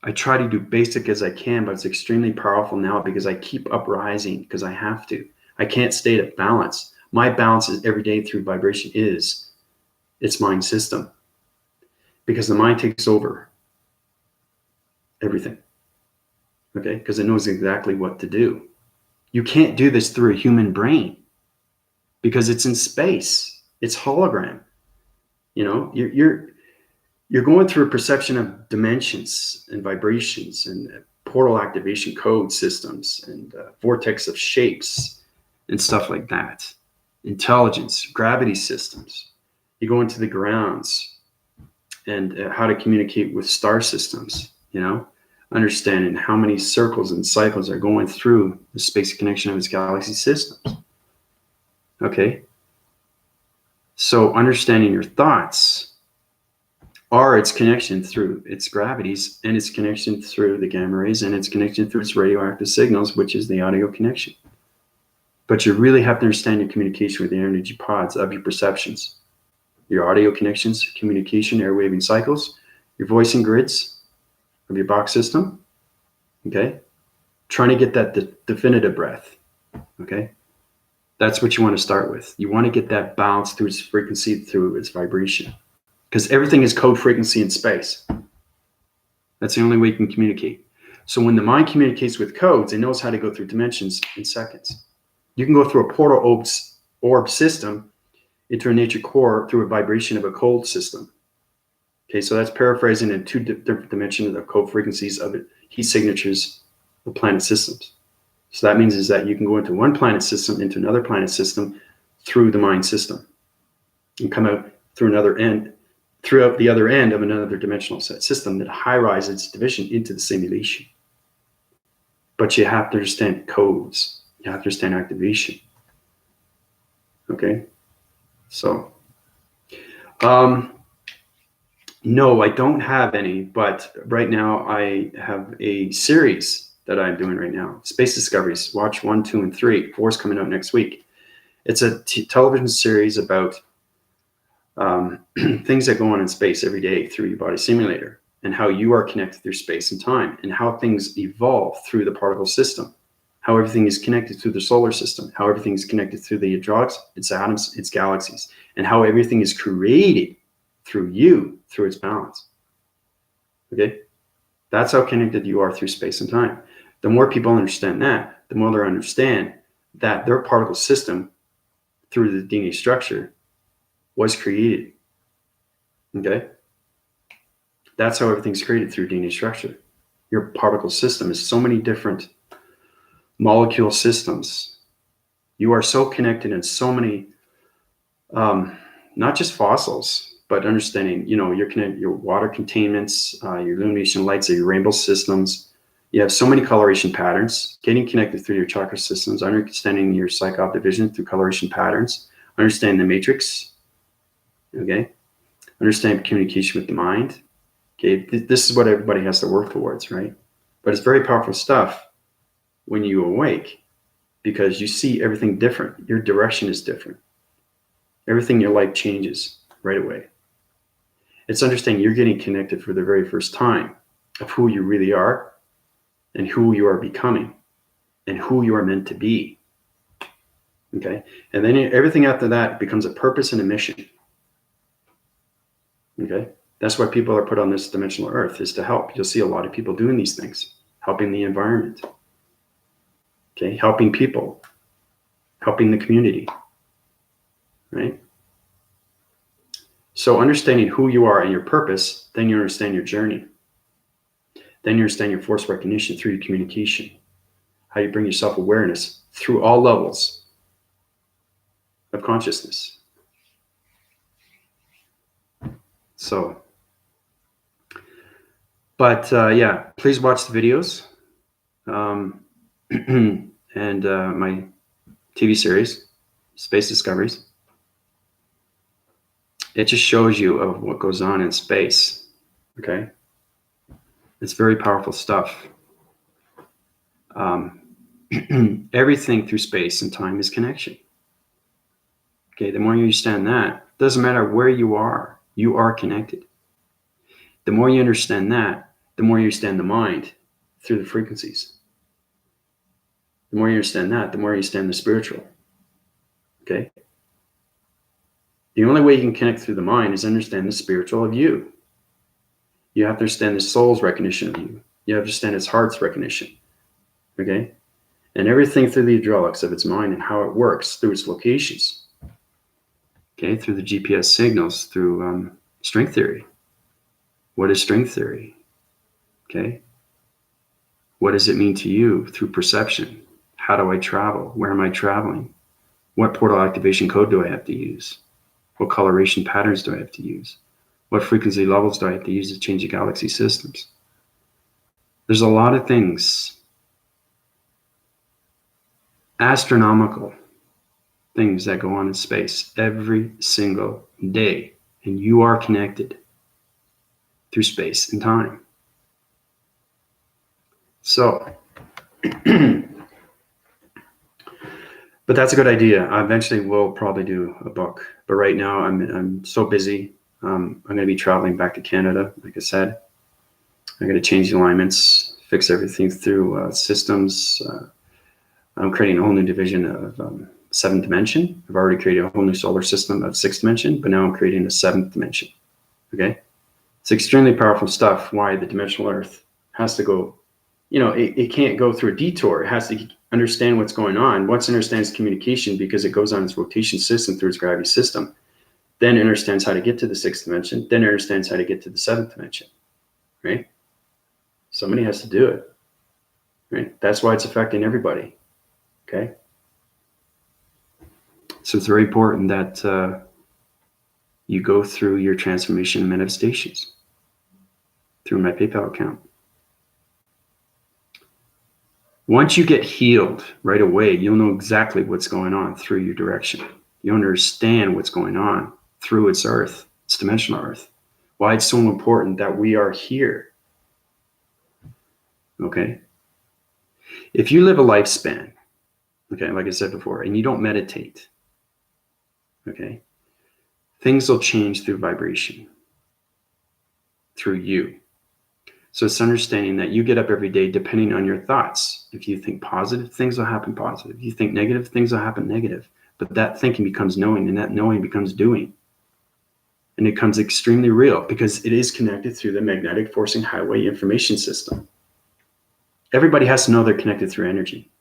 I try to do basic as I can, but it's extremely powerful now because I keep uprising because I have to. I can't stay at balance. My balance is every day through vibration is its mind system, because the mind takes over everything. Okay? Because it knows exactly what to do. You can't do this through a human brain because it's in space. It's hologram. You know, you're going through a perception of dimensions and vibrations and portal activation code systems and vortex of shapes and stuff like that. Intelligence, gravity systems. You go into the grounds and how to communicate with star systems, you know, understanding how many circles and cycles are going through the space connection of its galaxy systems. Okay. So understanding your thoughts are its connection through its gravities and its connection through the gamma rays and its connection through its radioactive signals, which is the audio connection. But you really have to understand your communication with the energy pods of your perceptions, your audio connections, communication, airwaving cycles, your voicing grids of your box system. Okay. Trying to get that definitive breath. Okay. That's what you want to start with. You want to get that balance through its frequency, through its vibration. Because everything is code frequency in space. That's the only way you can communicate. So when the mind communicates with codes, it knows how to go through dimensions in seconds. You can go through a portal orb system into a nature core through a vibration of a cold system. Okay, so that's paraphrasing in two different dimensions of code frequencies of heat signatures of planet systems. So that means is that you can go into one planet system into another planet system through the mind system and come out through another end, throughout the other end of another dimensional set system that high-rises its division into the simulation. But you have to understand codes. You have to understand activation. Okay? So, no, I don't have any, but right now I have a series that I'm doing right now. Space Discoveries, watch 1, 2, and 3. 4 is coming out next week. It's a television series about things that go on in space every day through your body simulator, and how you are connected through space and time, and how things evolve through the particle system, how everything is connected through the solar system, how everything is connected through the hadrons, its atoms, its galaxies, and how everything is created through you, through its balance. Okay? That's how connected you are through space and time. The more people understand that, the more they understand that their particle system through the DNA structure was created. Okay? That's how everything's created through DNA structure. Your particle system is so many different molecule systems. You are so connected in so many, not just fossils, but understanding, you know, you're connected, your water containments, your illumination lights, your rainbow systems. You have so many coloration patterns, getting connected through your chakra systems, understanding your psych-op division through coloration patterns, understanding the matrix. Okay? Understand communication with the mind. Okay, this is what everybody has to work towards, right? But it's very powerful stuff when you awake, because you see everything different. Your direction is different. Everything in your life changes right away. It's understanding you're getting connected for the very first time of who you really are and who you are becoming and who you are meant to be. Okay, and then everything after that becomes a purpose and a mission. Okay, that's why people are put on this dimensional earth, is to help. You'll see a lot of people doing these things, helping the environment. Okay, helping people, helping the community, right? So understanding who you are and your purpose, then you understand your journey. Then you understand your force recognition through your communication, how you bring your self-awareness through all levels of consciousness. So But yeah, please watch the videos and my TV series, Space Discoveries. It just shows you of what goes on in space. Okay, it's very powerful stuff. Everything through space and time is connection. Okay, the more you understand that, doesn't matter where you are connected. The more you understand that, the more you understand the mind through the frequencies. The more you understand that, the more you understand the spiritual. Okay? The only way you can connect through the mind is understand the spiritual of you. You have to understand the soul's recognition of you. You have to understand its heart's recognition. Okay? And everything through the hydraulics of its mind and how it works through its locations. Okay? Through the GPS signals, through string theory. What is string theory? Okay? What does it mean to you through perception? How do I travel? Where am I traveling? What portal activation code do I have to use? What coloration patterns do I have to use? What frequency levels do I have to use to change the galaxy systems? There's a lot of things, astronomical things that go on in space every single day. And you are connected through space and time. So, but that's a good idea. I eventually will probably do a book. But right now I'm so busy. I'm going to be traveling back to Canada, like I said. I'm going to change the alignments, fix everything through systems. I'm creating a whole new division of seventh dimension. I've already created a whole new solar system of sixth dimension, but now I'm creating a seventh dimension. Okay? It's extremely powerful stuff. Why the dimensional Earth has to go, it can't go through a detour. It has to understand what's going on. Once it understands communication, because it goes on its rotation system through its gravity system, then it understands how to get to the sixth dimension, then it understands how to get to the seventh dimension, right? Somebody has to do it, right? That's why it's affecting everybody, okay? So it's very important that you go through your transformation and manifestations through my PayPal account. Once you get healed right away, you'll know exactly what's going on through your direction. You'll understand what's going on through its Earth, its dimensional Earth. Why it's so important that we are here. Okay? If you live a lifespan, okay, like I said before, and you don't meditate, okay, things will change through vibration, through you. So it's understanding that you get up every day depending on your thoughts. If you think positive, things will happen positive. If you think negative, things will happen negative. But that thinking becomes knowing, and that knowing becomes doing. And it becomes extremely real because it is connected through the magnetic forcing highway information system. Everybody has to know they're connected through energy.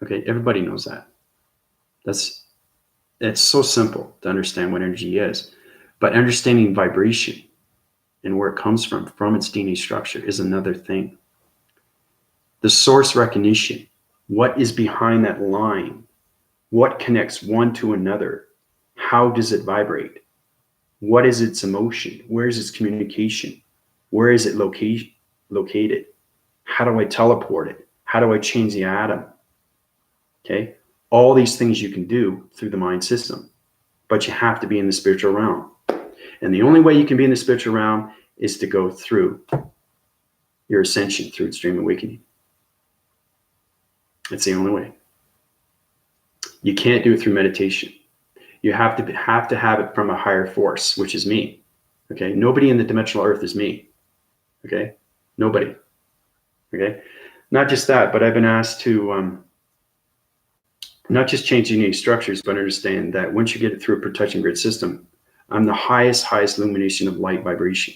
Okay, everybody knows that. It's so simple to understand what energy is. But understanding vibration and where it comes from its DNA structure, is another thing. The source recognition, what is behind that line? What connects one to another? How does it vibrate? What is its emotion? Where is its communication? Where is it located? How do I teleport it? How do I change the atom? Okay, all these things you can do through the mind system, but you have to be in the spiritual realm. And the only way you can be in the spiritual realm is to go through your ascension, through extreme awakening. It's the only way. You can't do it through meditation. You have to have it from a higher force, which is me. Okay, nobody in the dimensional Earth is me. Okay, nobody. Okay, not just that, but I've been asked to not just change any structures, but understand that once you get it through a protection grid system, I'm the highest illumination of light vibration.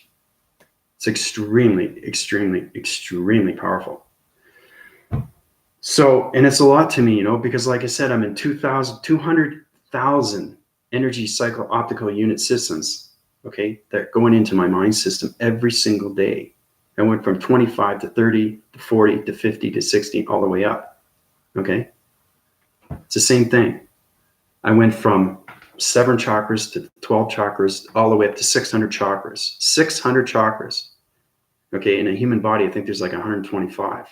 It's extremely, extremely, extremely powerful. So, and it's a lot to me, because like I said, I'm in 200,000 energy cycle optical unit systems, okay, that are going into my mind system every single day. I went from 25 to 30 to 40 to 50 to 60, all the way up, okay? It's the same thing. I went from 7 chakras to 12 chakras, all the way up to 600 chakras. 600 chakras. Okay, in a human body, I think there's like 125.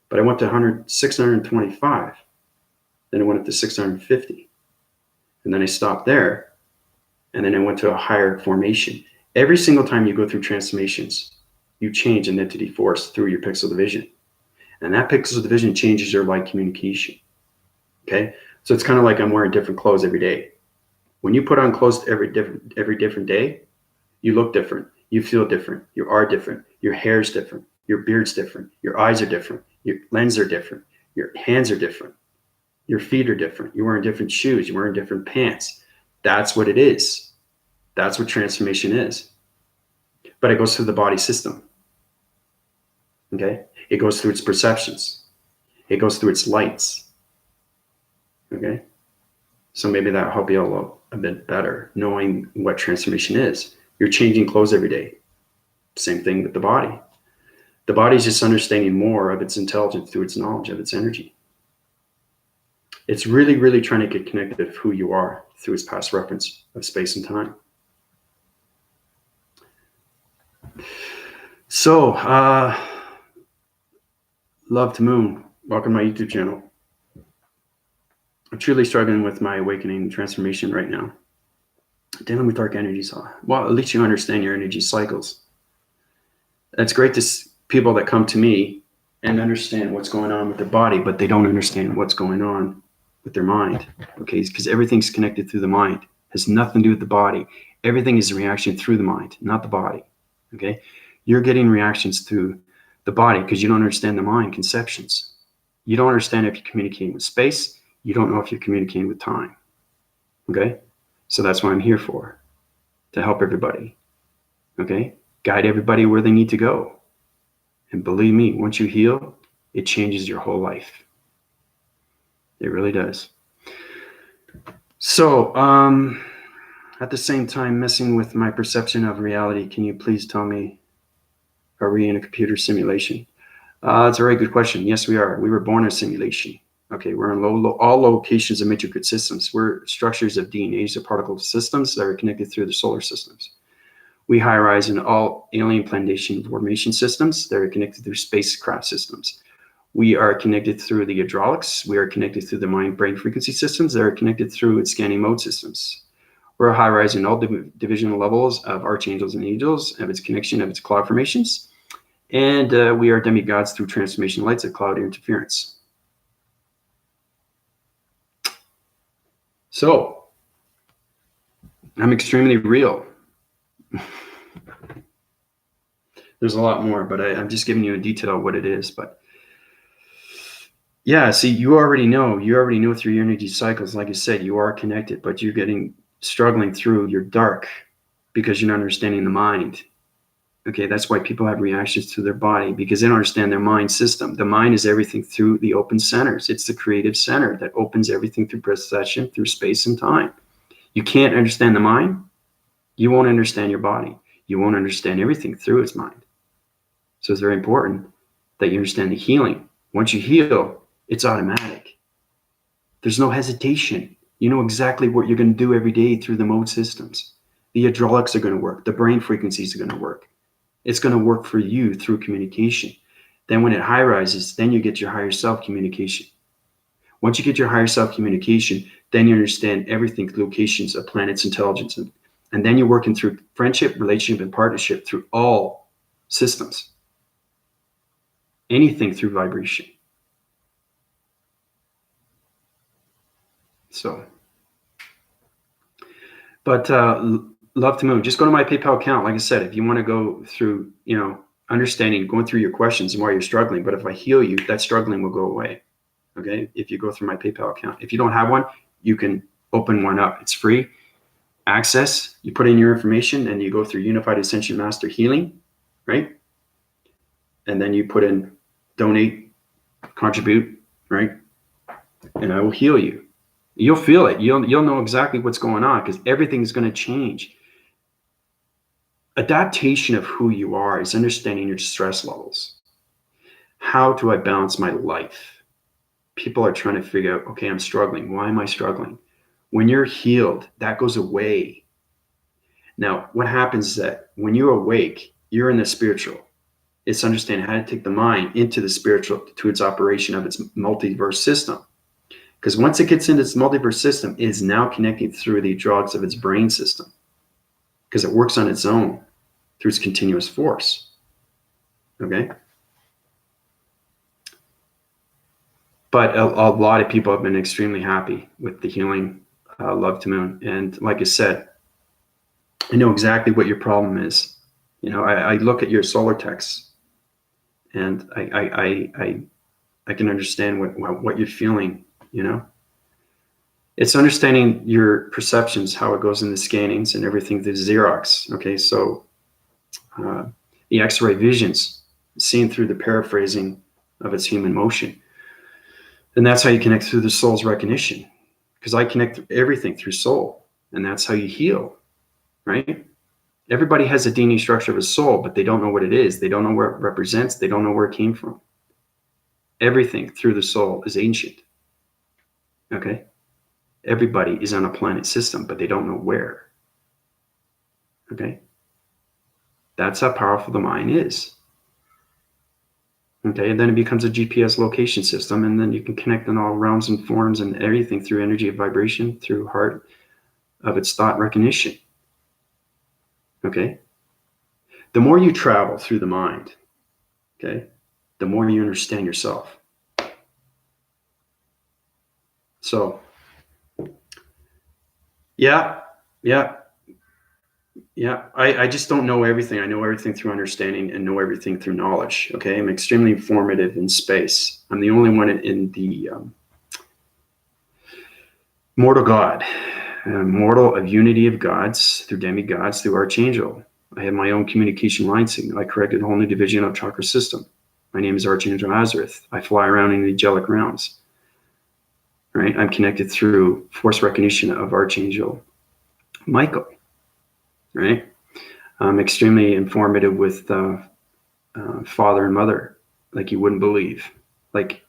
But I went to 625. Then I went up to 650. And then I stopped there. And then I went to a higher formation. Every single time you go through transformations, you change an entity force through your pixel division. And that pixel division changes your light communication. Okay? So it's kind of like I'm wearing different clothes every day. When you put on clothes every different day, you look different. You feel different. You are different. Your hair's different. Your beard's different. Your eyes are different. Your lenses are different. Your hands are different. Your feet are different. You're wearing different shoes. You're wearing different pants. That's what it is. That's what transformation is. But it goes through the body system. Okay? It goes through its perceptions. It goes through its lights. Okay? So maybe that'll help you a bit better, knowing what transformation is. You're changing clothes every day. Same thing with the body. The body is just understanding more of its intelligence through its knowledge of its energy. It's really, really trying to get connected with who you are through its past reference of space and time. So, Love to Moon, welcome to my YouTube channel. I'm truly struggling with my awakening transformation right now. Dealing with dark energies. Well, at least you understand your energy cycles. It's great to see people that come to me and understand what's going on with their body, but they don't understand what's going on with their mind. Okay, because everything's connected through the mind. It has nothing to do with the body. Everything is a reaction through the mind, not the body. Okay, you're getting reactions through the body because you don't understand the mind conceptions. You don't understand if you're communicating with space. You don't know if you're communicating with time. Okay, so that's what I'm here for, to help everybody. Okay, guide everybody where they need to go. And believe me, once you heal, it changes your whole life. It really does. So, at the same time, messing with my perception of reality, can you please tell me, are we in a computer simulation? That's a very good question. Yes, we are. We were born in a simulation. Okay, we're in all locations of matrix systems. We're structures of D.N.A, so particle systems that are connected through the solar systems. We high-rise in all alien plantation formation systems that are connected through spacecraft systems. We are connected through the hydraulics. We are connected through the mind-brain frequency systems that are connected through its scanning mode systems. We're high-rise in all divisional levels of archangels and angels, of its connection, of its cloud formations. And we are demigods through transformation lights of cloud interference. So, I'm extremely real. There's a lot more, but I'm just giving you a detail of what it is. But yeah, see, you already know through your energy cycles. Like I said, you are connected, but you're struggling through your dark because you're not understanding the mind. Okay, that's why people have reactions to their body, because they don't understand their mind system. The mind is everything through the open centers. It's the creative center that opens everything through perception, through space and time. You can't understand the mind, you won't understand your body. You won't understand everything through its mind. So it's very important that you understand the healing. Once you heal, it's automatic. There's no hesitation. You know exactly what you're going to do every day through the mode systems. The hydraulics are going to work. The brain frequencies are going to work. It's going to work for you through communication. Then when it high rises, then you get your higher self communication. Once you get your higher self communication, then you understand everything, locations of planets, intelligence. And then you're working through friendship, relationship, and partnership through all systems. Anything through vibration. So, but Love to Moon, just go to my PayPal account. Like I said, if you want to go through, understanding, going through your questions and why you're struggling, but if I heal you, that struggling will go away. Okay, if you go through my PayPal account. If you don't have one, you can open one up. It's free access. You put in your information and you go through Unified Ascension Master Healing, right? And then you put in donate, contribute, right? And I will heal you. You'll feel it. You'll know exactly what's going on because everything's going to change. Adaptation of who you are is understanding your stress levels. How do I balance my life? People are trying to figure out, okay, I'm struggling. Why am I struggling? When you're healed, that goes away. Now, what happens is that when you're awake, you're in the spiritual. It's understanding how to take the mind into the spiritual, to its operation of its multiverse system. Because once it gets into its multiverse system, it is now connecting through the hydraulics of its brain system, because it works on its own through its continuous force. Okay? But a lot of people have been extremely happy with the healing Love to Moon. And like I said, I know exactly what your problem is. You know, I look at your solar text, and I can understand what you're feeling, you know. It's understanding your perceptions, how it goes in the scannings and everything, the Xerox. Okay, so the X-ray visions, seen through the paraphrasing of its human motion. And that's how you connect through the soul's recognition, because I connect everything through soul, and that's how you heal, right? Everybody has a DNA structure of a soul, but they don't know what it is. They don't know where it represents. They don't know where it came from. Everything through the soul is ancient. Okay? Everybody is on a planet system, but they don't know where. Okay? That's how powerful the mind is. Okay? And then it becomes a GPS location system, and then you can connect in all realms and forms and everything through energy of vibration, through heart of its thought recognition. Okay? The more you travel through the mind, okay, the more you understand yourself. So, yeah. I just don't know everything. I know everything through understanding and know everything through knowledge. Okay, I'm extremely informative in space. I'm the only one in the mortal God, mortal of unity of gods, through demigods, through archangel. I have my own communication line signal. I corrected a whole new division of chakra system. My name is Archangel Azareth. I fly around in the angelic realms. Right, I'm connected through force recognition of Archangel Michael. Right, I'm extremely informative with father and mother, like you wouldn't believe. Like,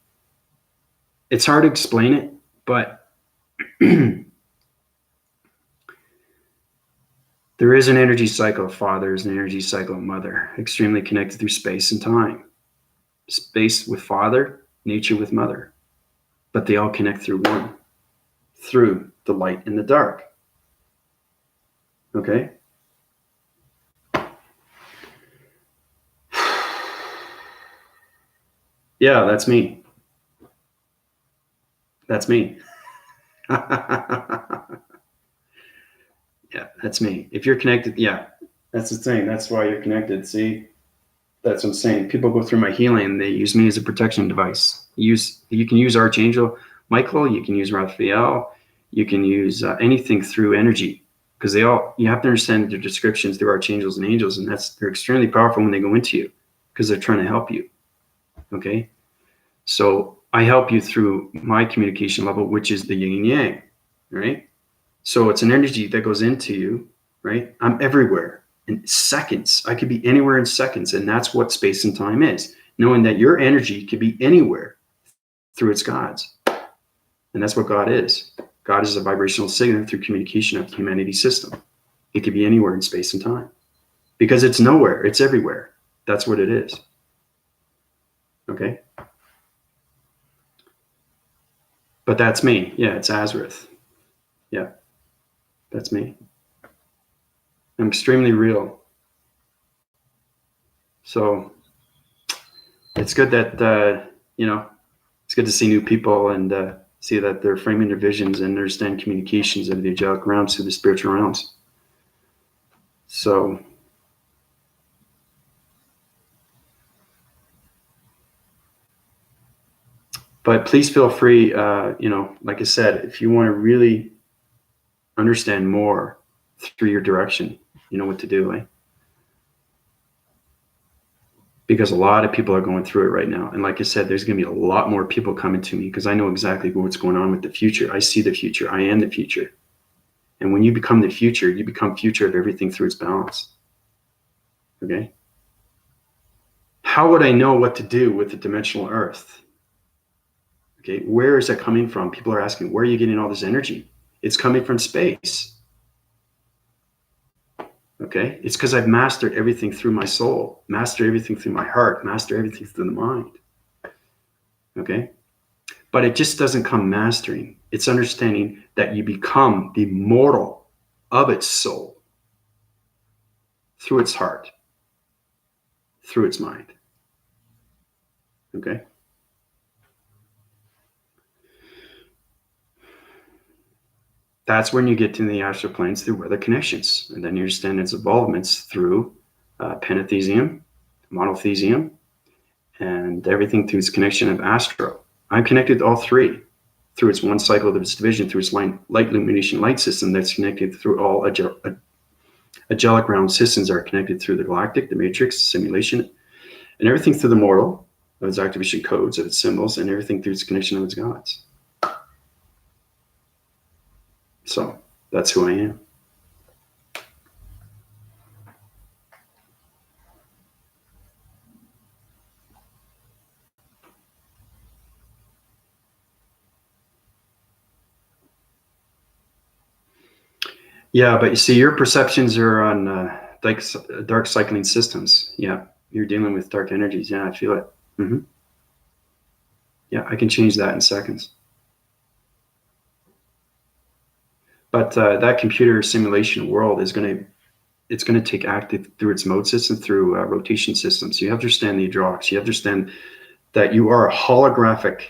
it's hard to explain it, but there is an energy cycle of father, there's an energy cycle of mother, extremely connected through space and time. Space with father, nature with mother. But they all connect through one, through the light and the dark. Okay? Yeah, that's me. That's me. Yeah, that's me. If you're connected, yeah, that's the thing. That's why you're connected. See, that's what I'm saying. People go through my healing. They use me as a protection device. You can use Archangel Michael. You can use Raphael. You can use anything through energy, because you have to understand their descriptions through archangels and angels, and they're extremely powerful when they go into you, because they're trying to help you. Okay, so I help you through my communication level, which is the yin and yang, right? So it's an energy that goes into you, right? I'm everywhere in seconds. I could be anywhere in seconds, and that's what space and time is. Knowing that your energy could be anywhere through its gods, and that's what God is. God is a vibrational signal through communication of the humanity system. It could be anywhere in space and time, because it's nowhere. It's everywhere. That's what it is. Okay. But that's me. Yeah, it's Azareth. Yeah, that's me. I'm extremely real. So it's good that, it's good to see new people and see that they're framing their visions and understand communications of the angelic realms through the spiritual realms. So, but please feel free, like I said, if you want to really understand more through your direction, you know what to do, eh? Because a lot of people are going through it right now. And like I said, there's going to be a lot more people coming to me, because I know exactly what's going on with the future. I see the future. I am the future. And when you become the future, you become future of everything through its balance. Okay? How would I know what to do with the dimensional earth? Okay, where is that coming from? People are asking, where are you getting all this energy? It's coming from space. Okay, it's because I've mastered everything through my soul, mastered everything through my heart, mastered everything through the mind. Okay, but it just doesn't come mastering. It's understanding that you become the mortal of its soul through its heart, through its mind. Okay. That's when you get to the astral planes through weather connections. And then you understand its involvements through panethesium, monothesium, and everything through its connection of astro. I'm connected to all three through its one cycle of its division, through its light illumination light system that's connected through all angelic realm systems are connected through the galactic, the matrix, simulation, and everything through the mortal, of its activation codes, of its symbols, and everything through its connection of its gods. So that's who I am. Yeah, but you see, your perceptions are on dark cycling systems. Yeah, you're dealing with dark energies. Yeah, I feel it. Mm-hmm. Yeah, I can change that in seconds. But that computer simulation world is it's going to take active through its mode system, through rotation systems. You have to understand the hydraulics. You have to understand that you are a holographic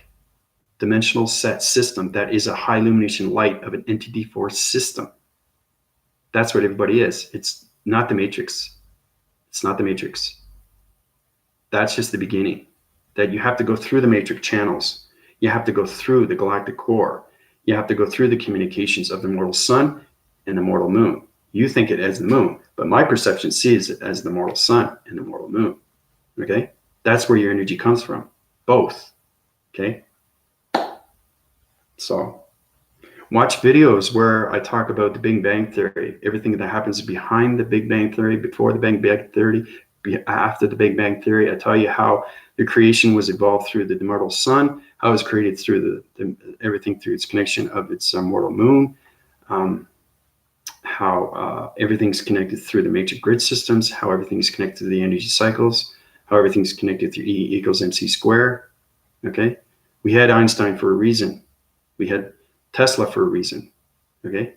dimensional set system that is a high illumination light of an entity force system. That's what everybody is. It's not the matrix. It's not the matrix. That's just the beginning. That you have to go through the matrix channels. You have to go through the galactic core. You have to go through the communications of the mortal sun and the mortal moon. You think it as the moon, but my perception sees it as the mortal sun and the mortal moon. Okay? That's where your energy comes from. Both. Okay? So watch videos where I talk about the Big Bang Theory, everything that happens behind the Big Bang Theory, before the Big Bang Theory, after the Big Bang Theory. I tell you how the creation was evolved through the mortal sun, how it was created through everything through its connection of its mortal moon, how everything's connected through the matrix grid systems, how everything's connected to the energy cycles, how everything's connected through E equals MC square. Okay, we had Einstein for a reason. We had Tesla for a reason. Okay,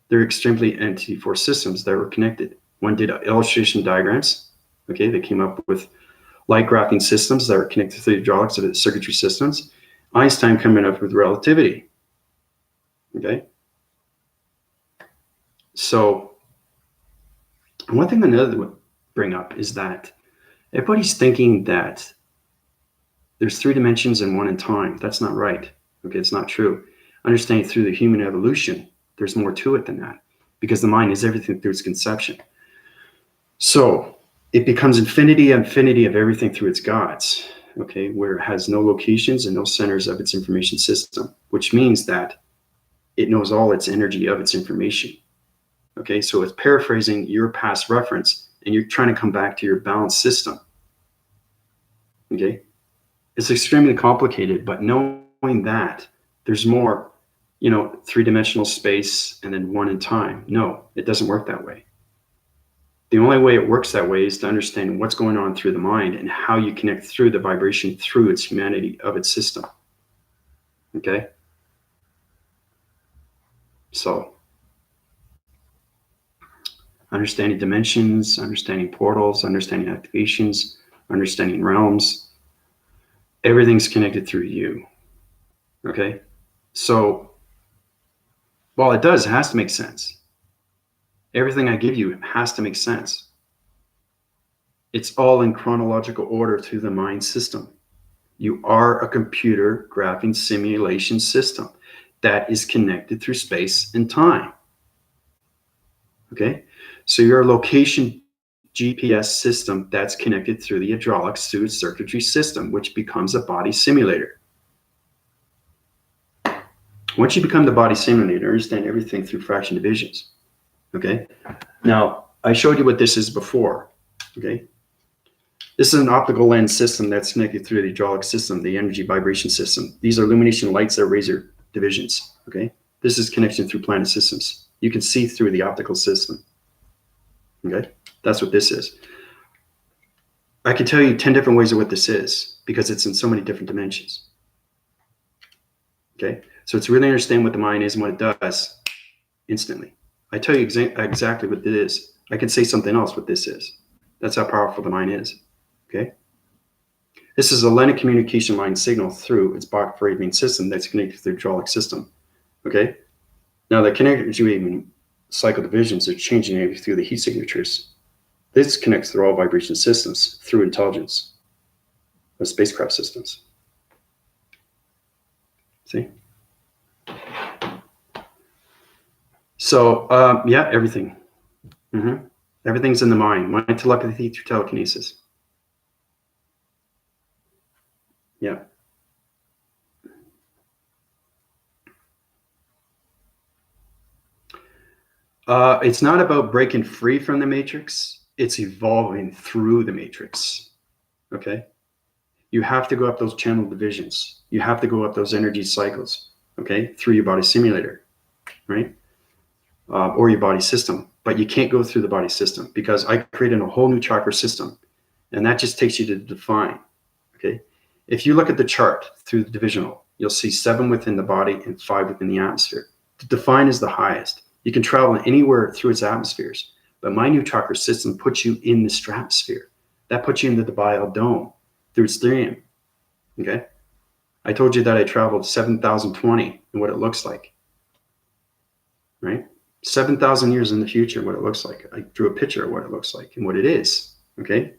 they're extremely entity force systems that were connected. One did illustration diagrams. Okay, they came up with light graphing systems that were connected to the hydraulics of the circuitry systems. Einstein coming up with relativity. Okay, so one thing another would bring up is that everybody's thinking that there's 3 dimensions and 1 in time. That's not right. Okay, it's not true. Understanding through the human evolution, there's more to it than that, because the mind is everything through its conception. So it becomes infinity of everything through its gods, okay, where it has no locations and no centers of its information system, which means that it knows all its energy of its information. Okay, so it's paraphrasing your past reference and you're trying to come back to your balanced system. Okay, it's extremely complicated, but knowing that there's more, 3-dimensional space and then 1 in time. No, it doesn't work that way. The only way it works that way is to understand what's going on through the mind and how you connect through the vibration through its humanity of its system. Okay? So, understanding dimensions, understanding portals, understanding activations, understanding realms, everything's connected through you. Okay? So, while it has to make sense. Everything I give you has to make sense. It's all in chronological order through the mind system. You are a computer graphing simulation system that is connected through space and time. Okay? So you're a location GPS system that's connected through the hydraulics through its circuitry system, which becomes a body simulator. Once you become the body simulator, understand everything through fraction divisions. Okay? Now, I showed you what this is before. Okay? This is an optical lens system that's connected through the hydraulic system, the energy vibration system. These are illumination lights that are razor divisions. Okay, this is connection through planet systems. You can see through the optical system. Okay, that's what this is. I can tell you 10 different ways of what this is because it's in so many different dimensions. Okay, so it's really understand what the mind is and what it does instantly. I tell you exactly what it is. I can say something else what this is. That's how powerful the mind is. Okay, this is a line communication line signal through its Bach fragmentation system that's connected to the hydraulic system. Okay, now the connected cycle divisions are changing through the heat signatures. This connects through all vibration systems through intelligence of spacecraft systems. See? So, yeah, everything. Everything's in the mind. Mind telepathy through telekinesis. Yeah. It's not about breaking free from the matrix. It's evolving through the matrix. Okay. You have to go up those channel divisions. You have to go up those energy cycles. Okay. Through your body simulator, right? Or your body system. But you can't go through the body system because I created a whole new chakra system, and that just takes you to define. Okay. If you look at the chart through the divisional, you'll see 7 within the body and 5 within the atmosphere. The define is the highest. You can travel anywhere through its atmospheres, but my new chakra system puts you in the stratosphere. That puts you into the biodome through its therium. Okay. I told you that I traveled 7,020 and what it looks like. Right? 7,000 years in the future, what it looks like. I drew a picture of what it looks like and what it is. Okay.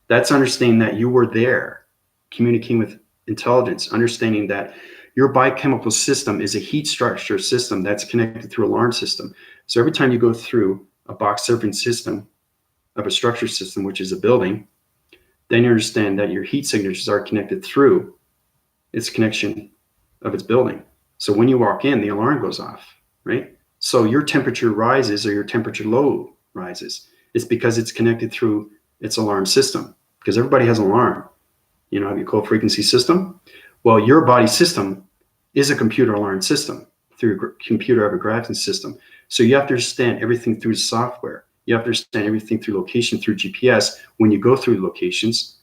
That's understanding that you were there, communicating with intelligence, understanding that your biochemical system is a heat structure system that's connected through an alarm system. So every time you go through a box surfing system of a structure system, which is a building, then you understand that your heat signatures are connected through its connection of its building. So when you walk in, the alarm goes off, right? So your temperature rises or your temperature low rises. It's because it's connected through its alarm system, because everybody has an alarm. You know, have your cold frequency system? Well, your body system is a computer alarm system through a computer overgrafting system. So you have to understand everything through software. You have to understand everything through location, through GPS. When you go through locations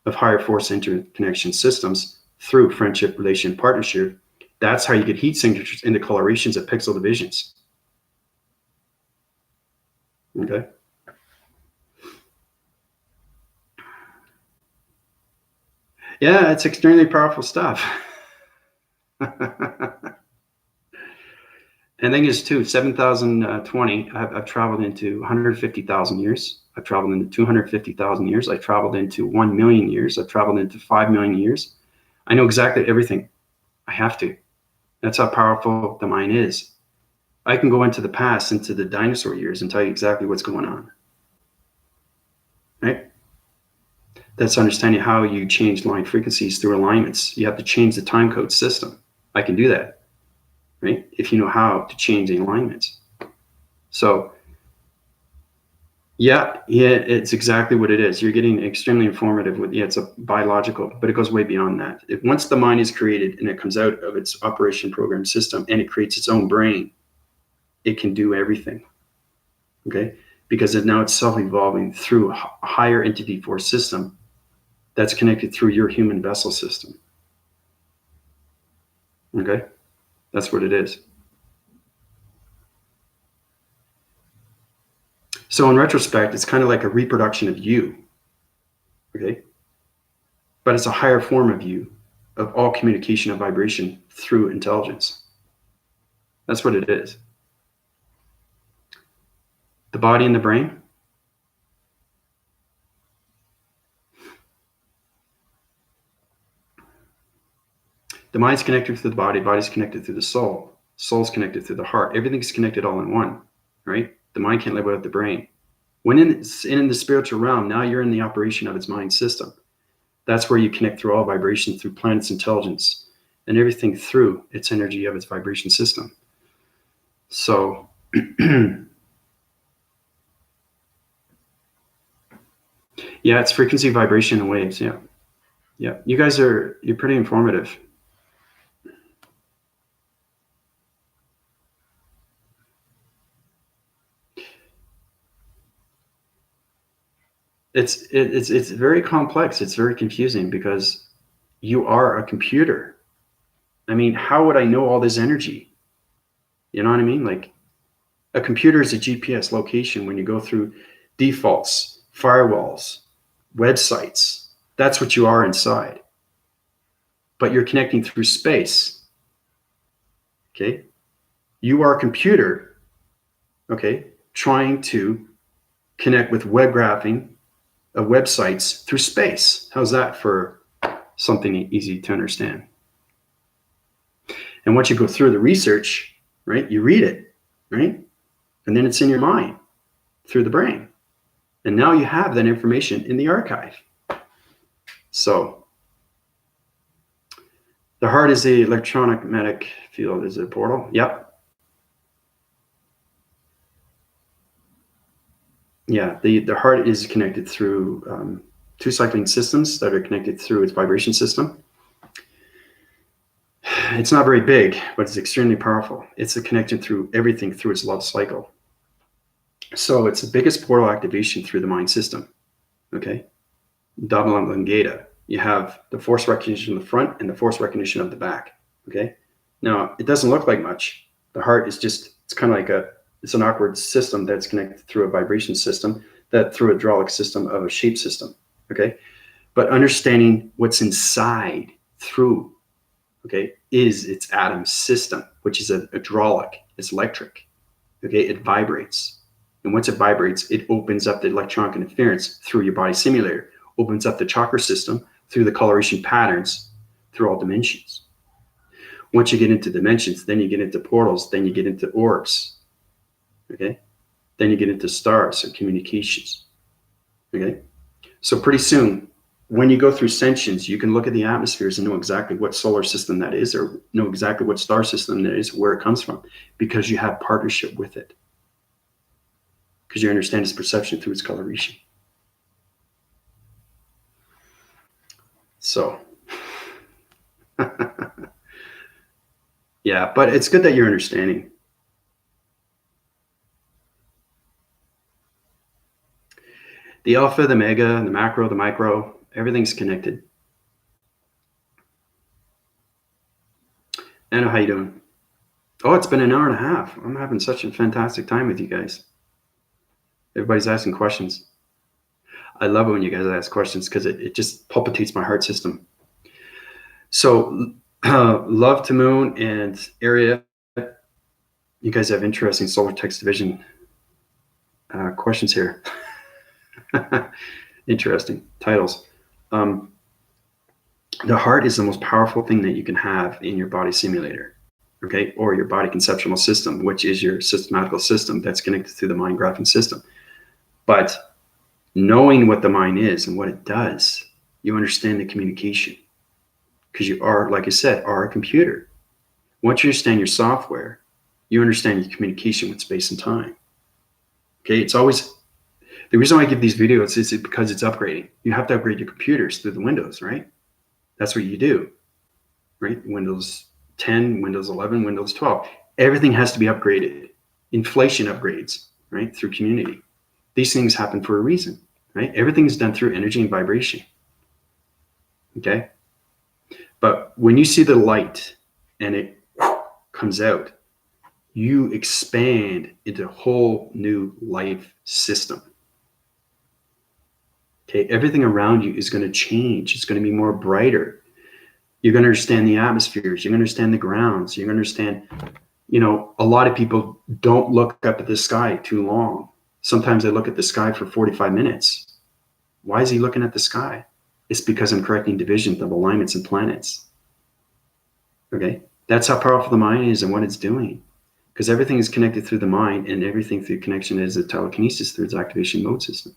of higher force interconnection systems through friendship, relation, partnership, that's how you get heat signatures into colorations of pixel divisions. Okay. Yeah, it's extremely powerful stuff. And the thing is, too, 7,020, I've traveled into 150,000 years. I've traveled into 250,000 years. I've traveled into 1 million years. I've traveled into 5 million years. I know exactly everything. I have to. That's how powerful the mind is. I can go into the past, into the dinosaur years, and tell you exactly what's going on. Right? That's understanding how you change line frequencies through alignments. You have to change the time code system. I can do that. Right? If you know how to change the alignments. So, yeah, it's exactly what it is. You're getting extremely informative with, it's a biological, but it goes way beyond that. Once the mind is created and it comes out of its operation program system and it creates its own brain, it can do everything. Okay? Because now it's self-evolving through a higher entity force system that's connected through your human vessel system. Okay? That's what it is. So in retrospect, it's kind of like a reproduction of you. Okay? But it's a higher form of you, of all communication and vibration through intelligence. That's what it is. The body and the brain. The mind's connected through the body's connected through the soul's connected through the heart. Everything's connected all in one, right? The mind can't live without the brain. When in the spiritual realm, now you're in the operation of its mind system. That's where you connect through all vibration, through planet's intelligence, and everything through its energy of its vibration system. So, yeah, it's frequency, vibration, and waves. Yeah. Yeah. You're pretty informative. It's very complex. It's very confusing because you are a computer. I mean, how would I know all this energy? You know what I mean? Like, a computer is a GPS location when you go through defaults, firewalls, websites. That's what you are inside. But you're connecting through space. Okay? You are a computer, okay, trying to connect with web graphing of websites through space. How's that for something easy to understand? And once you go through the research, right, you read it, right? And then it's in your mind through the brain. And now you have that information in the archive. So the heart is the electromagnetic field. Is it a portal? Yep. Yeah, the heart is connected through two cycling systems that are connected through its vibration system. It's not very big, but it's extremely powerful. It's a connection through everything through its love cycle. So it's the biggest portal activation through the mind system. Okay, double oblongata. You have the force recognition of the front and the force recognition of the back. Okay, now it doesn't look like much. The heart is just, it's kind of like it's an awkward system that's connected through a vibration system, that through a hydraulic system of a shape system. Okay, but understanding what's inside through, okay, is its atom system, which is a hydraulic. It's electric. Okay, it vibrates. And once it vibrates, it opens up the electronic interference through your body simulator, opens up the chakra system through the coloration patterns through all dimensions. Once you get into dimensions, then you get into portals, then you get into orbs. Okay, then you get into stars or communications. Okay, so pretty soon, when you go through sanctions, you can look at the atmospheres and know exactly what solar system that is, or know exactly what star system that is, where it comes from, because you have partnership with it. Because you understand its perception through its coloration. So, yeah, but it's good that you're understanding. The alpha, the mega, the macro, the micro, everything's connected. Anna, how you doing? Oh, it's been an hour and a half. I'm having such a fantastic time with you guys. Everybody's asking questions. I love it when you guys ask questions because it just palpitates my heart system. So, love to moon and area. You guys have interesting solar text division questions here. Interesting titles. The heart is the most powerful thing that you can have in your body simulator, okay, or your body conceptual system, which is your systematical system that's connected through the mind graphing system. But knowing what the mind is and what it does, you understand the communication, because you are, like I said, are a computer. Once you understand your software, you understand your communication with space and time. Okay, it's always, the reason why I give these videos is because it's upgrading. You have to upgrade your computers through the Windows, right? That's what you do, right? Windows 10, Windows 11, Windows 12. Everything has to be upgraded. Inflation upgrades, right? Through community. These things happen for a reason, right? Everything is done through energy and vibration. Okay? But when you see the light and it comes out, you expand into a whole new life system. Okay, everything around you is going to change. It's going to be more brighter. You're going to understand the atmospheres. You're going to understand the grounds. You're going to understand, a lot of people don't look up at the sky too long. Sometimes they look at the sky for 45 minutes. Why is he looking at the sky? It's because I'm correcting divisions of alignments and planets. Okay, that's how powerful the mind is and what it's doing. Because everything is connected through the mind, and everything through connection is a telekinesis through its activation mode systems.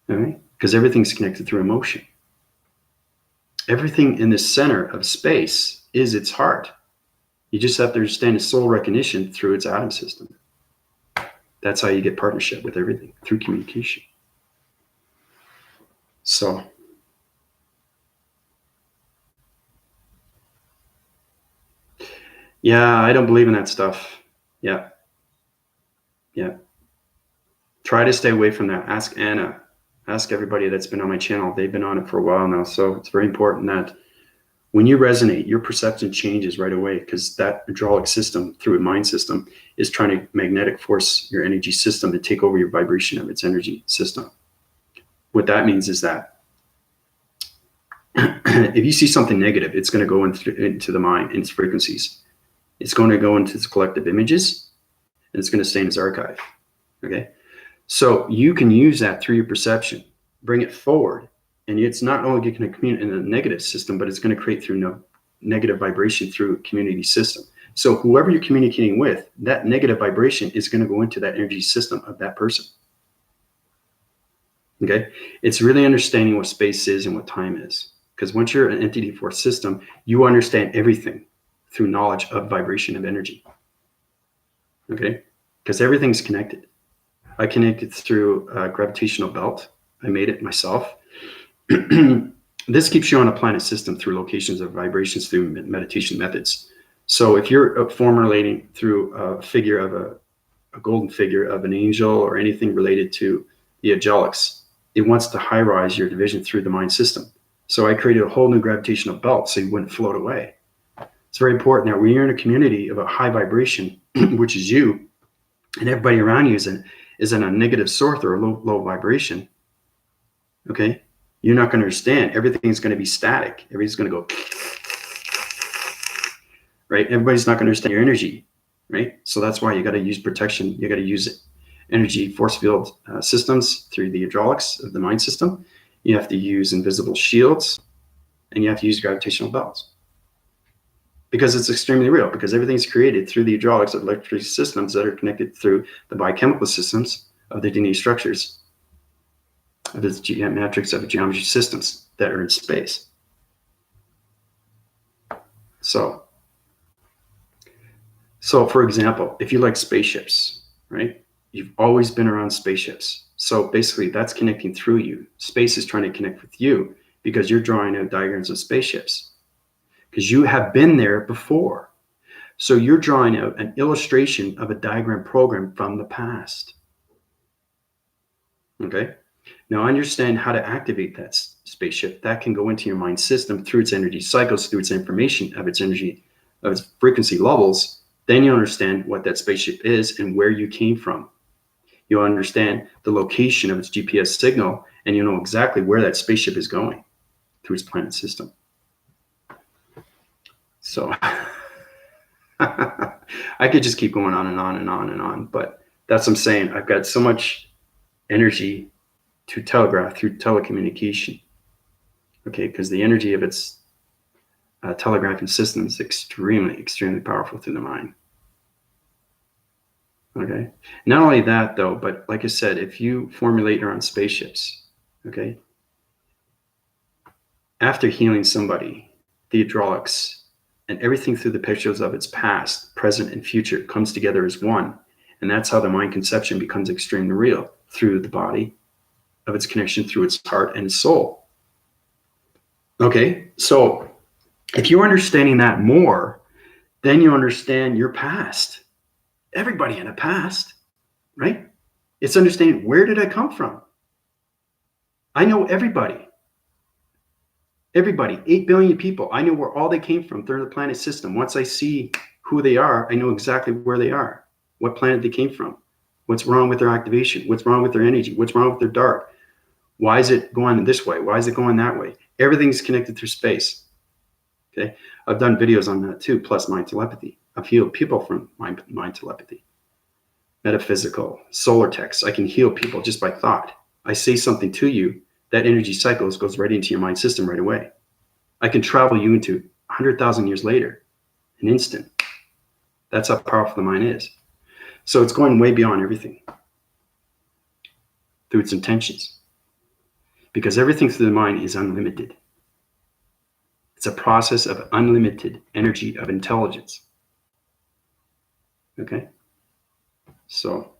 All right? Because everything's connected through emotion. Everything in the center of space is its heart. You just have to understand its soul recognition through its atom system. That's how you get partnership with everything, through communication. So, yeah, I don't believe in that stuff. Yeah. Try to stay away from that. Ask Anna. Ask everybody that's been on my channel. They've been on it for a while now. So it's very important that when you resonate, your perception changes right away, because that hydraulic system through a mind system is trying to magnetic force your energy system to take over your vibration of its energy system. What that means is that if you see something negative, it's going to go into the mind and its frequencies. It's going to go into its collective images, and it's going to stay in its archive. Okay. So you can use that through your perception, bring it forward, and it's not only going to communicate in a negative system, but it's going to create through negative vibration through a community system. So whoever you're communicating with, that negative vibration is going to go into that energy system of that person. Okay. It's really understanding what space is and what time is. Because once you're an entity for a system, you understand everything through knowledge of vibration of energy. Okay. Because everything's connected. I connected through a gravitational belt. I made it myself. This keeps you on a planet system through locations of vibrations through meditation methods. So if you're formulating through a figure of a golden figure of an angel or anything related to the angelics, it wants to high rise your division through the mind system. So I created a whole new gravitational belt so you wouldn't float away. It's very important that when you're in a community of a high vibration, which is you, and everybody around you is in a negative source or a low vibration, okay, you're not going to understand. Everything's going to be static. Everything's going to go, right? Everybody's not going to understand your energy, right? So that's why you got to use protection. You got to use energy force field systems through the hydraulics of the mind system. You have to use invisible shields, and you have to use gravitational belts. Because it's extremely real, because everything's created through the hydraulics of electric systems that are connected through the biochemical systems of the D.N.A. structures of its geometrics of geometry systems that are in space. So for example, if you like spaceships, right? You've always been around spaceships. So basically that's connecting through you. Space is trying to connect with you because you're drawing out diagrams of spaceships because you have been there before. So you're drawing out an illustration of a diagram program from the past. Okay. Now understand how to activate that spaceship. That can go into your mind system through its energy cycles, through its information of its energy, of its frequency levels. Then you understand what that spaceship is and where you came from. You'll understand the location of its GPS signal, and you know exactly where that spaceship is going through its planet system. So I could just keep going on and on and on and on, but that's what I'm saying. I've got so much energy to telegraph through telecommunication. Okay, because the energy of its telegraphing system is extremely, extremely powerful through the mind. Okay, not only that though, but like I said, if you formulate around spaceships, okay, after healing somebody, the hydraulics and everything through the pictures of its past, present, and future comes together as one. And that's how the mind conception becomes extremely real, through the body of its connection, through its heart and soul. Okay, so if you're understanding that more, then you understand your past. Everybody had a past, right? It's understanding, where did I come from? I know everybody. Everybody, 8 billion people. I know where all they came from through the planet system. Once I see who they are, I know exactly where they are, what planet they came from, what's wrong with their activation, what's wrong with their energy, what's wrong with their dark. Why is it going this way? Why is it going that way? Everything's connected through space. Okay, I've done videos on that too, plus mind telepathy. I've healed people from mind telepathy. Metaphysical, solar text. I can heal people just by thought. I say something to you, that energy cycles goes right into your mind system right away. I can travel you into 100,000 years later, an instant. That's how powerful the mind is. So it's going way beyond everything through its intentions, because everything through the mind is unlimited. It's a process of unlimited energy of intelligence. Okay? So,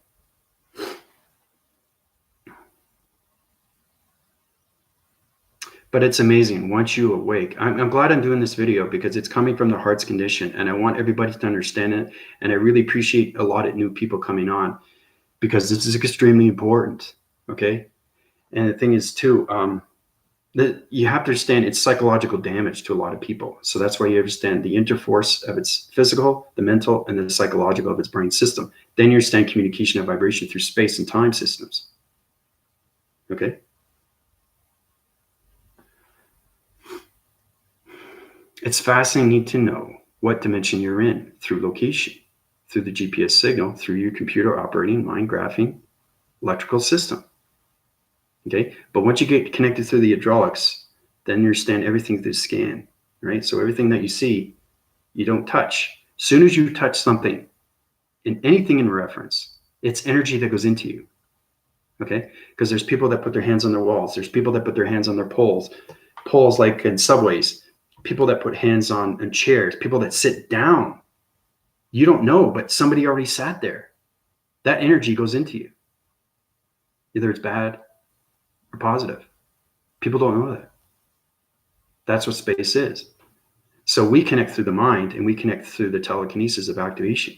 but it's amazing once you awake. I'm glad I'm doing this video because it's coming from the heart's condition, and I want everybody to understand it. And I really appreciate a lot of new people coming on because this is extremely important. Okay? And the thing is too, that you have to understand it's psychological damage to a lot of people. So that's why you understand the interforce of its physical, the mental, and the psychological of its brain system. Then you understand communication and vibration through space and time systems. Okay? It's fascinating to know what dimension you're in through location, through the GPS signal, through your computer operating, mind graphing, electrical system. Okay? But once you get connected through the hydraulics, then you understand everything through scan, right? So everything that you see, you don't touch. As soon as you touch something, in anything in reference, it's energy that goes into you. Okay? Because there's people that put their hands on their walls. There's people that put their hands on their poles like in subways, people that put hands on chairs, people that sit down. You don't know, but somebody already sat there. That energy goes into you. Either it's bad or positive. People don't know that. That's what space is. So we connect through the mind, and we connect through the telekinesis of activation.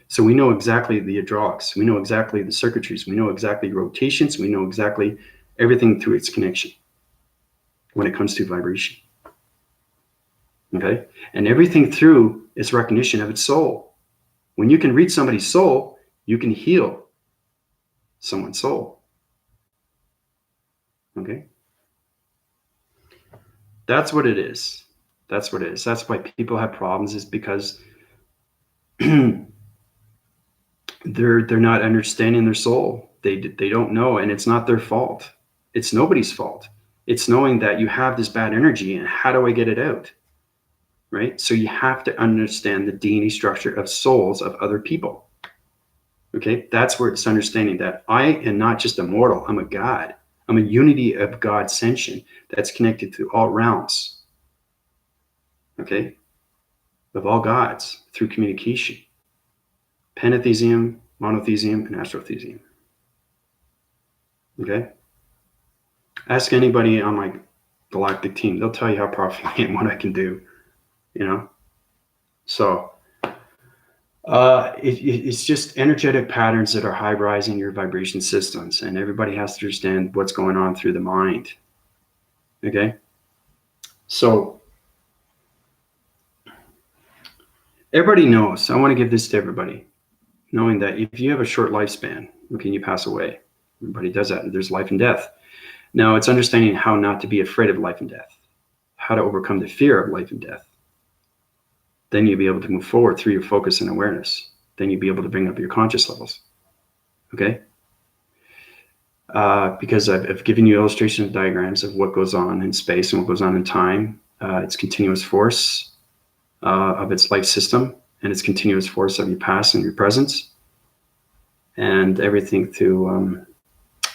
So we know exactly the hydraulics. We know exactly the circuitries. We know exactly rotations. We know exactly everything through its connection when it comes to vibration. Okay? And everything through its recognition of its soul. When you can read somebody's soul, you can heal someone's soul. Okay? That's what it is. That's what it is. That's why people have problems, is because they're not understanding their soul. They don't know, and it's not their fault. It's nobody's fault. It's knowing that you have this bad energy, and how do I get it out? Right? So you have to understand the D.N.A. structure of souls of other people. Okay? That's where it's understanding that I am not just a mortal, I'm a God. I'm a unity of God ascension that's connected to all realms. Okay? Of all gods through communication. Pantheism, monotheism, and astrotheism. Okay? Ask anybody on my galactic team. They'll tell you how powerful I am, what I can do. You know? So, it's just energetic patterns that are high-rising your vibration systems, and everybody has to understand what's going on through the mind. Okay? So, everybody knows, I want to give this to everybody, knowing that if you have a short lifespan, okay, you pass away. Everybody does that. There's life and death. Now, it's understanding how not to be afraid of life and death, how to overcome the fear of life and death. Then you'll be able to move forward through your focus and awareness. Then you'll be able to bring up your conscious levels. Okay? Because I've given you illustration diagrams of what goes on in space and what goes on in time. Its continuous force of its life system, and its continuous force of your past and your presence, and everything through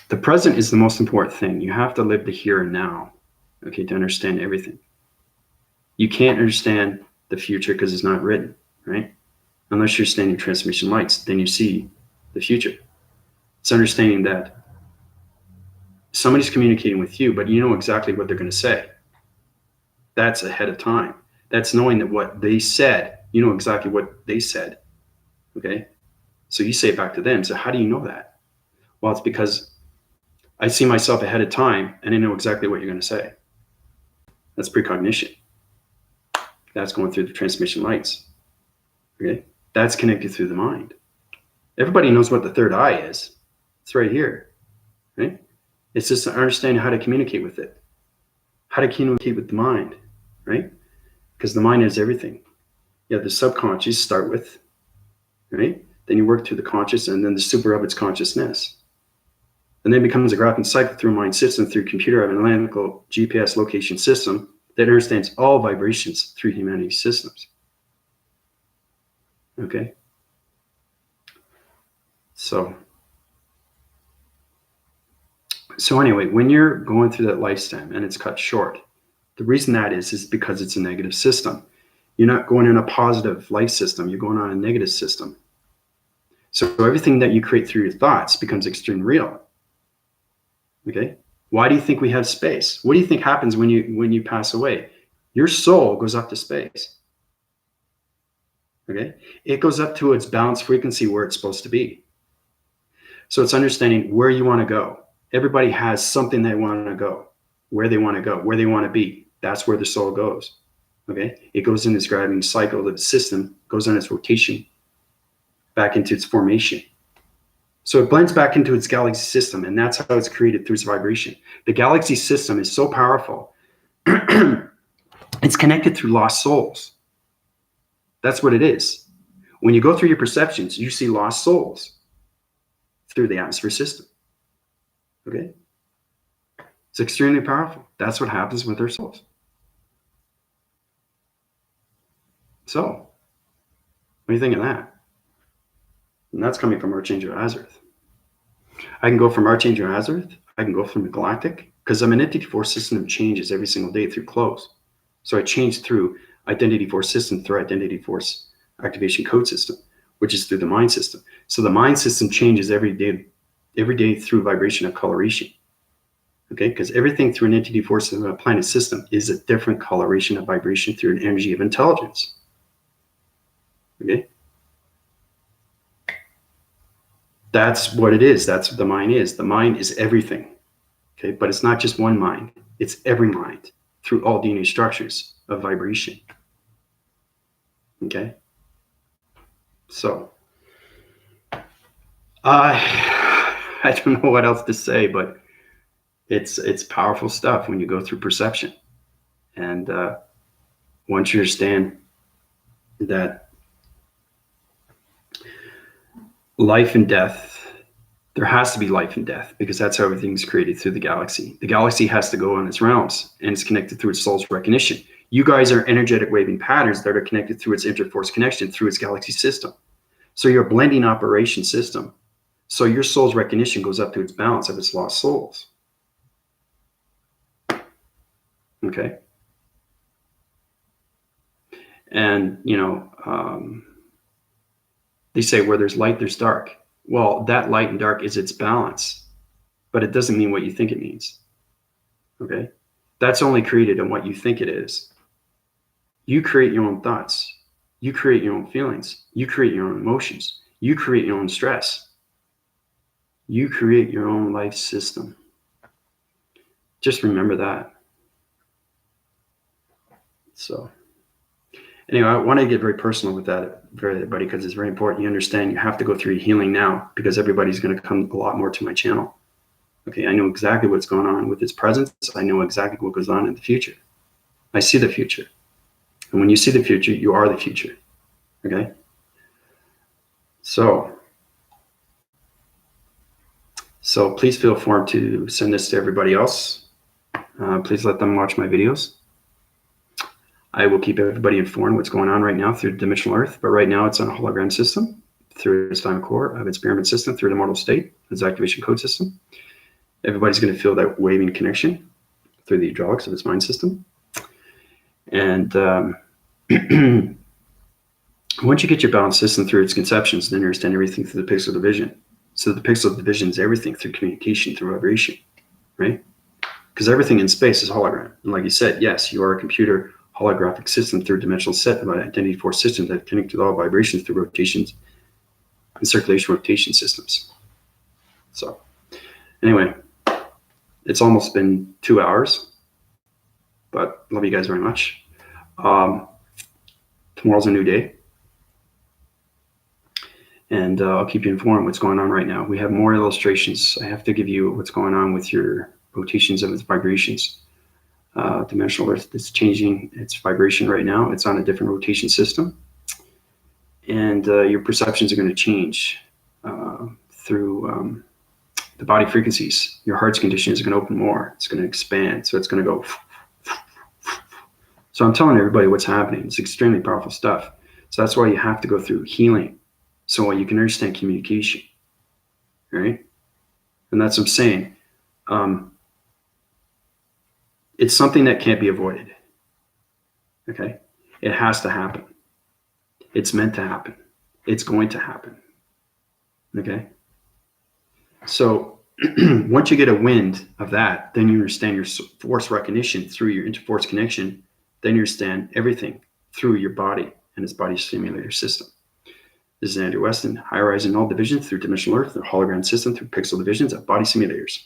the present is the most important thing. You have to live the here and now, okay, to understand everything. You can't understand the future because it's not written, right? Unless you're standing transmission lights, then you see the future. It's understanding that somebody's communicating with you, but you know exactly what they're going to say. That's ahead of time. That's knowing that what they said, you know exactly what they said, okay? So you say it back to them. So how do you know that? Well, it's because I see myself ahead of time, and I know exactly what you're going to say. That's precognition. That's going through the transmission lights. Okay? That's connected through the mind. Everybody knows what the third eye is. It's right here. Right? It's just understanding how to communicate with it. How to communicate with the mind. Right? Because the mind is everything. You have the subconscious start with. Right? Then you work through the conscious, and then the super of its consciousness. And then it becomes a graphing cycle through mind system, through computer of an analytical GPS location system that understands all vibrations through humanity's systems. Okay? So anyway, when you're going through that lifespan and it's cut short, the reason that is because it's a negative system. You're not going in a positive life system. You're going on a negative system. So everything that you create through your thoughts becomes extremely real. Okay? Why do you think we have space? What do you think happens when you pass away? Your soul goes up to space. Okay? It goes up to its balanced frequency where it's supposed to be. So it's understanding where you want to go. Everybody has something they want to go, where they want to go, where they want to be. That's where the soul goes. Okay? It goes in its gravitating cycle of the system, goes on its rotation back into its formation. So it blends back into its galaxy system, and that's how it's created through its vibration. The galaxy system is so powerful. It's connected through lost souls. That's what it is. When you go through your perceptions, you see lost souls through the atmosphere system. Okay? It's extremely powerful. That's what happens with our souls. So, what do you think of that? And that's coming from Archangel Azareth. I can go from Archangel Azareth. I can go from the galactic, because I'm an entity force system that changes every single day through close. So I change through identity force system, through identity force activation code system, which is through the mind system. So the mind system changes every day through vibration of coloration. Okay, because everything through an entity force of a planet system is a different coloration of vibration through an energy of intelligence. Okay, that's what it is. That's what the mind is. The mind is everything. Okay, but it's not just one mind. It's every mind through all DNA structures of vibration. Okay, so I don't know what else to say, but it's powerful stuff when you go through perception. And once you understand that life and death, there has to be life and death, because that's how everything's created through the galaxy. The galaxy has to go on its realms, and it's connected through its soul's recognition. You guys are energetic waving patterns that are connected through its interforce connection through its galaxy system. So you're a blending operation system. So your soul's recognition goes up to its balance of its lost souls. Okay. And, they say where there's light, there's dark. Well, that light and dark is its balance, but it doesn't mean what you think it means. Okay. That's only created in what you think it is. You create your own thoughts. You create your own feelings. You create your own emotions. You create your own stress. You create your own life system. Just remember that. So anyway, I want to get very personal with that for everybody, because it's very important. You understand you have to go through healing now, because everybody's going to come a lot more to my channel. Okay, I know exactly what's going on with its presence. I know exactly what goes on in the future. I see the future. And when you see the future, you are the future. Okay? So please feel free to send this to everybody else. Please let them watch my videos. I will keep everybody informed what's going on right now through Dimensional Earth, but right now it's on a hologram system through its time core of its pyramid system, through the mortal state, its activation code system. Everybody's going to feel that waving connection through the hydraulics of its mind system. And once you get your balanced system through its conceptions, then you understand everything through the pixel division. So the pixel division is everything through communication, through vibration, right? Because everything in space is hologram. And like you said, yes, you are a computer holographic system through a dimensional set of identity force systems that connect with all vibrations through rotations and circulation rotation systems. So anyway, it's almost been 2 hours, but love you guys very much. Tomorrow's a new day. And I'll keep you informed what's going on right now. We have more illustrations. I have to give you what's going on with your rotations of its vibrations. Dimensional Earth is changing its vibration right now. It's on a different rotation system. And your perceptions are going to change through the body frequencies. Your heart's condition is going to open more. It's going to expand. So it's going to go. So I'm telling everybody what's happening. It's extremely powerful stuff. So that's why you have to go through healing, so you can understand communication, right? And that's what I'm saying. It's something that can't be avoided, okay? It has to happen. It's meant to happen. It's going to happen, okay? So once you get a wind of that, then you understand your force recognition through your interforce connection. Then you understand everything through your body and its body simulator system. This is Andrew Weston, High Rise in all divisions through Dimensional Earth, the hologram system through pixel divisions of body simulators.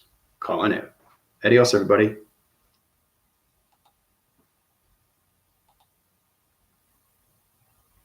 calling out. Adios, everybody.